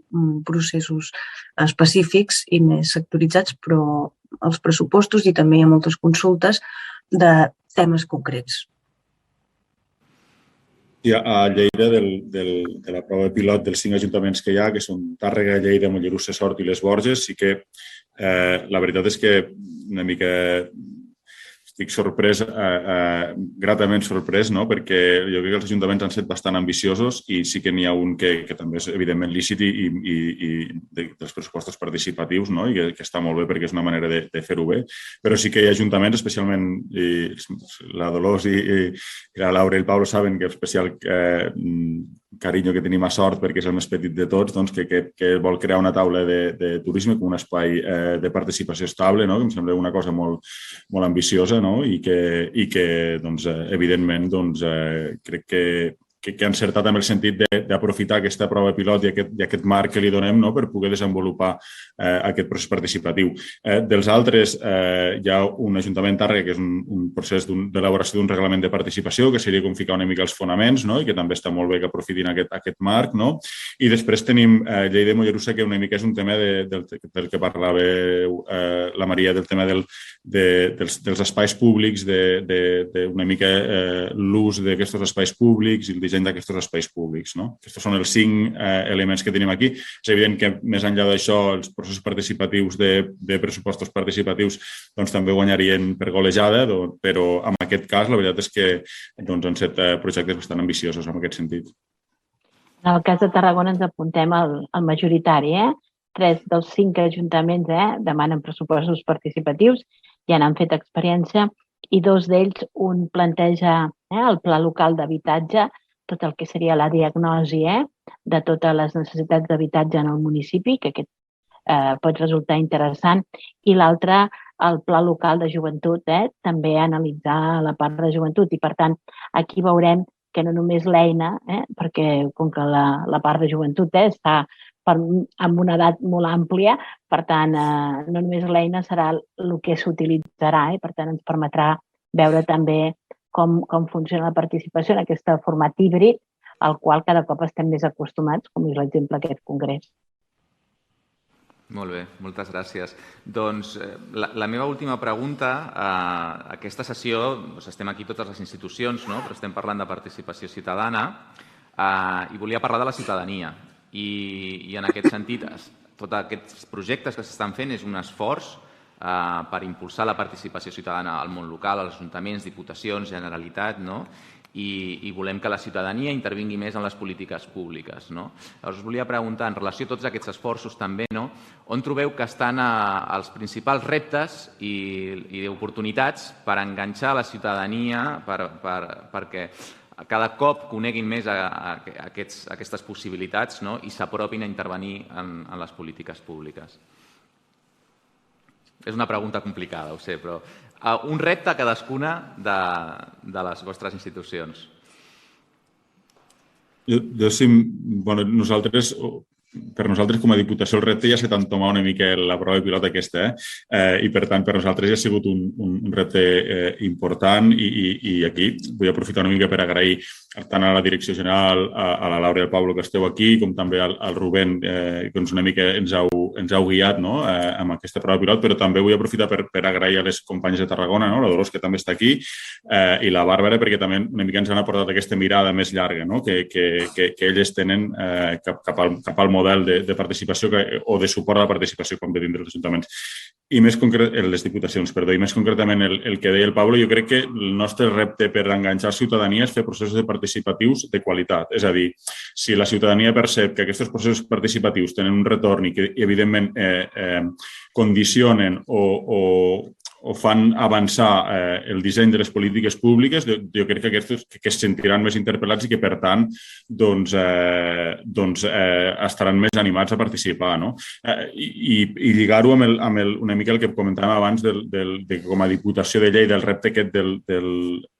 Speaker 6: processos específics i més sectoritzats, però els pressupostos i també hi ha moltes consultes de temes concrets.
Speaker 7: I a Lleida, de la prova pilot dels 5 ajuntaments que hi ha, que són Tàrrega, Lleida, Mollerussa, Sort i les Borges, sí que la veritat és que una mica estic sorprès, gratament sorprès, no? Perquè jo crec que els ajuntaments han estat bastant ambiciosos i sí que n'hi ha un que també és evidentment lícit i dels pressupostos participatius, no? I que està molt bé perquè és una manera de fer-ho bé, però sí que hi ha ajuntaments, especialment la Dolors i la Laura i el Pablo saben que especial carinyo que tenim a Sort perquè és el més petit de tots, doncs, que vol crear una taula de turisme com un espai de participació estable, no? Que em sembla una cosa molt ambiciosa, no? I que doncs, evidentment, doncs, crec que ha encertat amb el sentit d'aprofitar aquesta prova pilot i aquest marc que li donem, no? Per poder desenvolupar aquest procés participatiu. Dels altres, hi ha un Ajuntament Tàrrega que és un procés d'elaboració d'un reglament de participació que seria com ficar una mica els fonaments, no? I que també està molt bé que aprofitin aquest marc, no? I després tenim Lleida i Mollerussa, que una mica és un tema del que parlava la Maria, del tema dels espais públics, d'una mica l'ús d'aquests espais públics i el disseny d'aquests espais públics, no? Aquests són els 5 elements que tenim aquí. És evident que més enllà d'això els processos participatius de pressupostos participatius doncs, també guanyarien per golejada, però en aquest cas la veritat és que doncs, han estat projectes bastant ambiciosos en aquest sentit.
Speaker 8: En el cas de Tarragona ens apuntem al majoritari. 3 dels 5 ajuntaments demanen pressupostos participatius, ja n'han fet experiència, i 2 d'ells, un planteja el pla local d'habitatge, tot el que seria la diagnosi de totes les necessitats d'habitatge en el municipi, que aquest pot resultar interessant, i l'altre, el pla local de joventut, també analitzar la part de joventut. I, per tant, aquí veurem que no només l'eina, perquè com que la part de joventut està amb una edat molt àmplia, per tant, no només l'eina serà el que s'utilitzarà, per tant, ens permetrà veure també com funciona la participació en aquest format híbrid, al qual cada cop estem més acostumats, com és l'exemple d'aquest congrés.
Speaker 2: Molt bé, moltes gràcies. Doncs la meva última pregunta, aquesta sessió, estem aquí totes les institucions, però estem parlant de participació ciutadana i volia parlar de la ciutadania. I en aquest sentit, tots aquests projectes que s'estan fent és un esforç per impulsar la participació ciutadana al món local, als ajuntaments, diputacions, Generalitat, i volem que la ciutadania intervingui més en les polítiques públiques. Llavors us volia preguntar, en relació a tots aquests esforços també, on trobeu que estan els principals reptes i oportunitats per enganxar la ciutadania perquè cada cop coneguin més aquestes possibilitats i s'apropin a intervenir en les polítiques públiques? És una pregunta complicada, ho sé, però un repte a cadascuna de les vostres institucions. Per nosaltres, com a Diputació, el repte ja s'ha entomat una mica la prova pilot aquesta i, per tant, per nosaltres ja ha sigut un repte important i aquí vull aprofitar una mica per agrair tant a la Direcció General, a la Laura i al Pablo que esteu aquí, com també al Rubén, que una mica ens heu guiat amb aquesta prova pilot, però també vull aprofitar per agrair a les companyes de Tarragona, la Dolors, que també està aquí, i la Bàrbara, perquè també una mica ens han aportat aquesta mirada més llarga que elles tenen cap al model de participació o de suport a la participació com de dins dels ajuntaments. I més concretament, les diputacions, perdó, i més concretament el que deia el Pablo, jo crec que el nostre repte per enganxar ciutadania és fer processos participatius de qualitat. És a dir, si la ciutadania percep que aquests processos participatius tenen un retorn i que, evidentment, condicionen o
Speaker 7: o fan avançar el disseny de les polítiques públiques, jo crec que aquests que es sentiran més interpel·lats i que, per tant, estaran més animats a participar. No? I lligar-ho amb una mica el que comentàvem abans de com a Diputació de Lleida, el repte aquest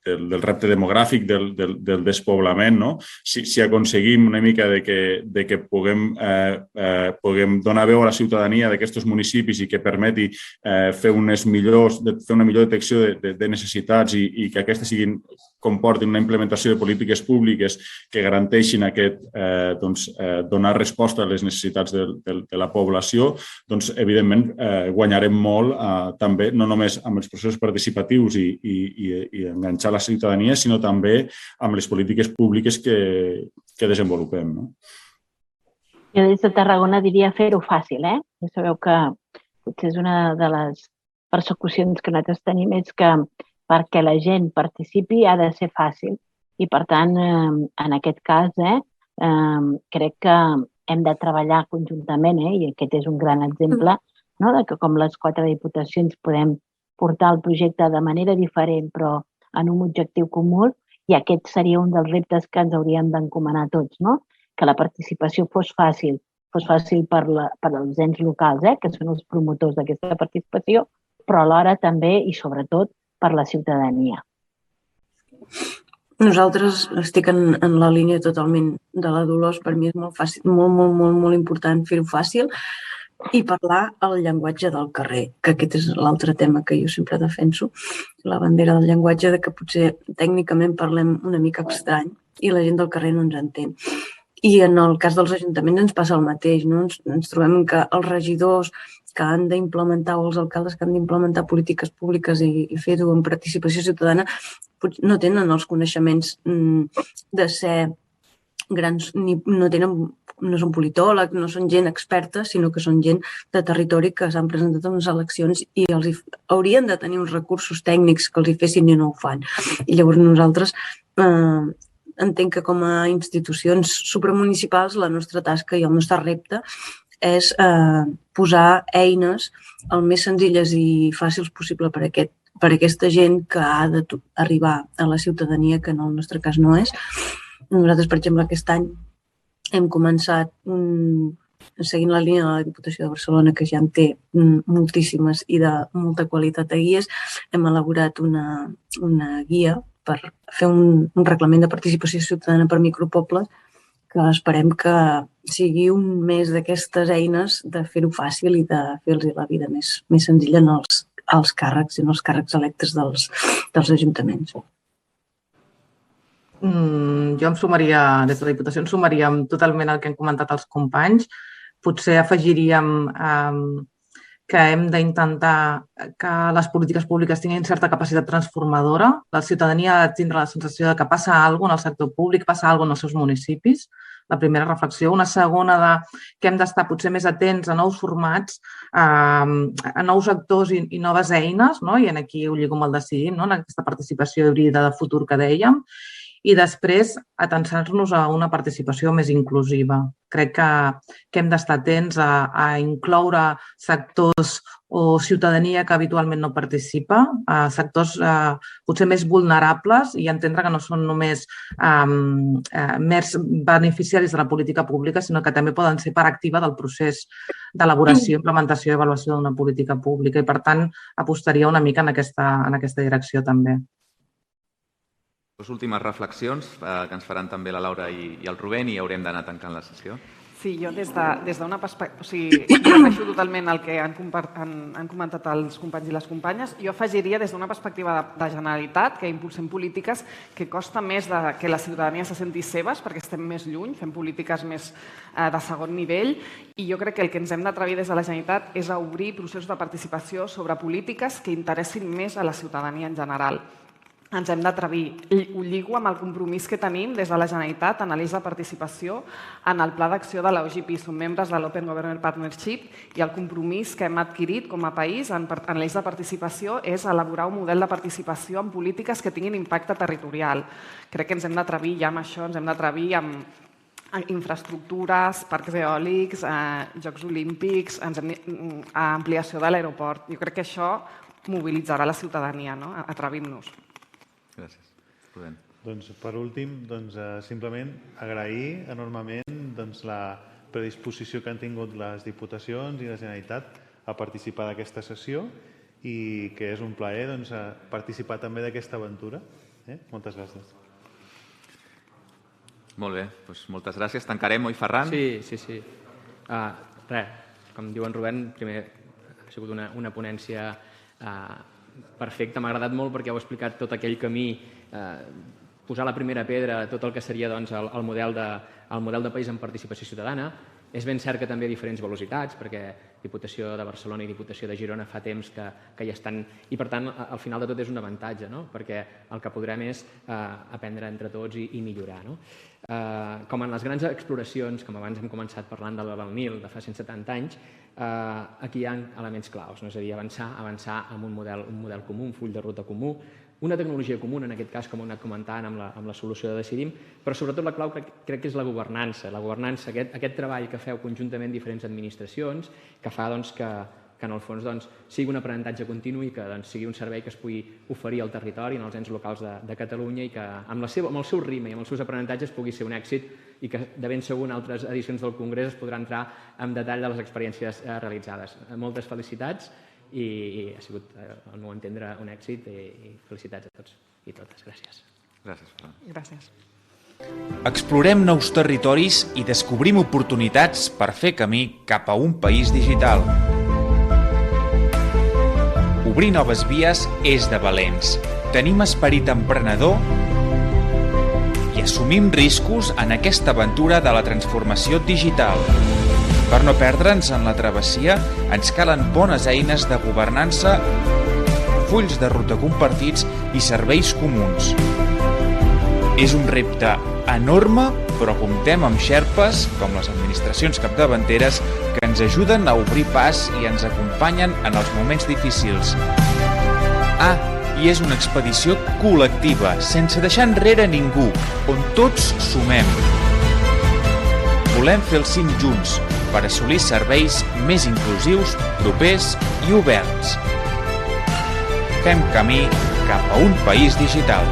Speaker 7: del repte demogràfic, del despoblament. No? Si aconseguim una mica de que puguem donar veu a la ciutadania d'aquests municipis i que permeti fer una millor detecció de necessitats i que aquestes comportin una implementació de polítiques públiques que garanteixin donar resposta a les necessitats de la població, doncs, evidentment, guanyarem molt també, no només amb els processos participatius i enganxar la ciutadania, sinó també amb les polítiques públiques que desenvolupem. No?
Speaker 8: Jo des de Tarragona diria fer-ho fàcil. Ja sabeu que potser és una de les persecucions que nosaltres tenim, és que perquè la gent participi ha de ser fàcil. I, per tant, en aquest cas, crec que hem de treballar conjuntament, i aquest és un gran exemple, de que com les 4 diputacions podem portar el projecte de manera diferent, però en un objectiu comú, i aquest seria un dels reptes que ens hauríem d'encomanar tots, que la participació fos fàcil per als ens locals, que són els promotors d'aquesta participació, però alhora també i sobretot per la ciutadania.
Speaker 6: Nosaltres estic en la línia totalment de la Dolors. Per mi és molt fàcil, molt important fer-ho fàcil i parlar el llenguatge del carrer, que aquest és l'altre tema que jo sempre defenso, la bandera del llenguatge, de que potser tècnicament parlem una mica estrany i la gent del carrer no ens entén. I en el cas dels ajuntaments ens passa el mateix. Ens trobem que els regidors que han d'implementar o els alcaldes que han d'implementar polítiques públiques i fer-ho amb participació ciutadana no tenen els coneixements de ser grans, no són politòlegs, no són gent experta, sinó que són gent de territori que s'han presentat a unes eleccions i els haurien de tenir uns recursos tècnics que els hi fessin i no ho fan. I llavors nosaltres entenc que com a institucions supramunicipals la nostra tasca i el nostre repte és posar eines el més senzilles i fàcils possible per a aquesta gent que ha d'arribar a la ciutadania, que en el nostre cas no és. Nosaltres, per exemple, aquest any hem començat, seguint la línia de la Diputació de Barcelona, que ja en té moltíssimes i de molta qualitat de guies, hem elaborat una guia per fer un reglament de participació ciutadana per micropobles, que esperem que sigui un més d'aquestes eines de fer-ho fàcil i de fer-los la vida més senzilla als càrrecs i en els càrrecs electes dels ajuntaments.
Speaker 5: Jo em sumaria, des de la Diputació, totalment el que han comentat els companys. Potser afegiríem que hem d'intentar que les polítiques públiques tinguin certa capacitat transformadora. La ciutadania ha de tindre la sensació de que passa alguna cosa en el sector públic, passa alguna cosa en els seus municipis. La primera reflexió. Una segona, que hem d'estar potser més atents a nous formats, a nous actors i noves eines, i aquí ho lligo amb el Decidim, en aquesta participació híbrida de futur que dèiem. I després, atentar-nos a una participació més inclusiva. Crec que hem d'estar atents a incloure sectors o ciutadania que habitualment no participa, sectors potser més vulnerables i entendre que no són només mers beneficiaris de la política pública, sinó que també poden ser part activa del procés d'elaboració, implementació i avaluació d'una política pública. I, per tant, apostaria una mica en aquesta direcció també.
Speaker 2: Les últimes reflexions que ens faran també la Laura i el Rubén i haurem d'anar tancant la sessió.
Speaker 3: Sí, jo des d'una perspectiva... O sigui, reconeixo totalment el que han comentat els companys i les companyes. Jo afegiria des d'una perspectiva de Generalitat que impulsem polítiques que costa més que la ciutadania se senti seves perquè estem més lluny, fem polítiques més de segon nivell i jo crec que el que ens hem d'atrevir des de la Generalitat és a obrir processos de participació sobre polítiques que interessin més a la ciutadania en general. Ens hem d'atrevir. Ho lligo amb el compromís que tenim des de la Generalitat en l'eix de participació en el Pla d'Acció de l'OGP. Som membres de l'Open Government Partnership i el compromís que hem adquirit com a país en l'eix de participació és elaborar un model de participació en polítiques que tinguin impacte territorial. Crec que ens hem d'atrevir ja amb això, ens hem d'atrevir amb infraestructures, parcs eòlics, Jocs Olímpics, ampliació de l'aeroport. Jo crec que això mobilitzarà la ciutadania. Atrevim-nos.
Speaker 2: Gràcies. Prudent.
Speaker 4: Doncs, per últim, simplement agrair enormement la predisposició que han tingut les diputacions i la Generalitat a participar d'aquesta sessió i que és un plaer participar també d'aquesta aventura. Moltes gràcies.
Speaker 2: Molt bé, doncs moltes gràcies. Tancarem, oi, Ferran?
Speaker 1: Sí. Com diu en Rubén, primer ha sigut una ponència perfecta. M'ha agradat molt perquè heu explicat tot aquell camí, posar la primera pedra a tot el que seria el model de país amb participació ciutadana. És ben cert que també a diferents velocitats, perquè Diputació de Barcelona i Diputació de Girona fa temps que hi estan, i per tant, al final de tot és un avantatge, perquè el que podrem és aprendre entre tots i millorar. Com en les grans exploracions, com abans hem començat parlant del Nil de fa 170 anys, aquí hi ha elements claus, és a dir, avançar amb un model comú, un full de ruta comú, una tecnologia comuna, en aquest cas, com ho hem anat comentant amb la solució de Decidim, però sobretot la clau crec que és la governança. La governança, aquest treball que feu conjuntament diferents administracions, que fa que en el fons sigui un aprenentatge continu i que sigui un servei que es pugui oferir al territori, en els ens locals de Catalunya, i que amb el seu ritme i amb els seus aprenentatges pugui ser un èxit i que de ben segur en altres edicions del Congrés es podrà entrar en detall de les experiències realitzades. Moltes felicitats i ha sigut, al meu entendre, un èxit i felicitats a tots i totes. Gràcies.
Speaker 2: Gràcies, Ferran.
Speaker 3: Gràcies.
Speaker 9: Explorem nous territoris i descobrim oportunitats per fer camí cap a un país digital. Obrir noves vies és de valents. Tenim esperit emprenedor i assumim riscos en aquesta aventura de la transformació digital. Per no perdre'ns en la travessia, ens calen bones eines de governança, fulls de ruta compartits i serveis comuns. És un repte enorme, però comptem amb xerpes, com les administracions capdavanteres, que ens ajuden a obrir pas i ens acompanyen en els moments difícils. I és una expedició col·lectiva, sense deixar enrere ningú, on tots sumem. Volem fer el cim junts per assolir serveis més inclusius, propers i oberts. Fem camí cap a un país digital.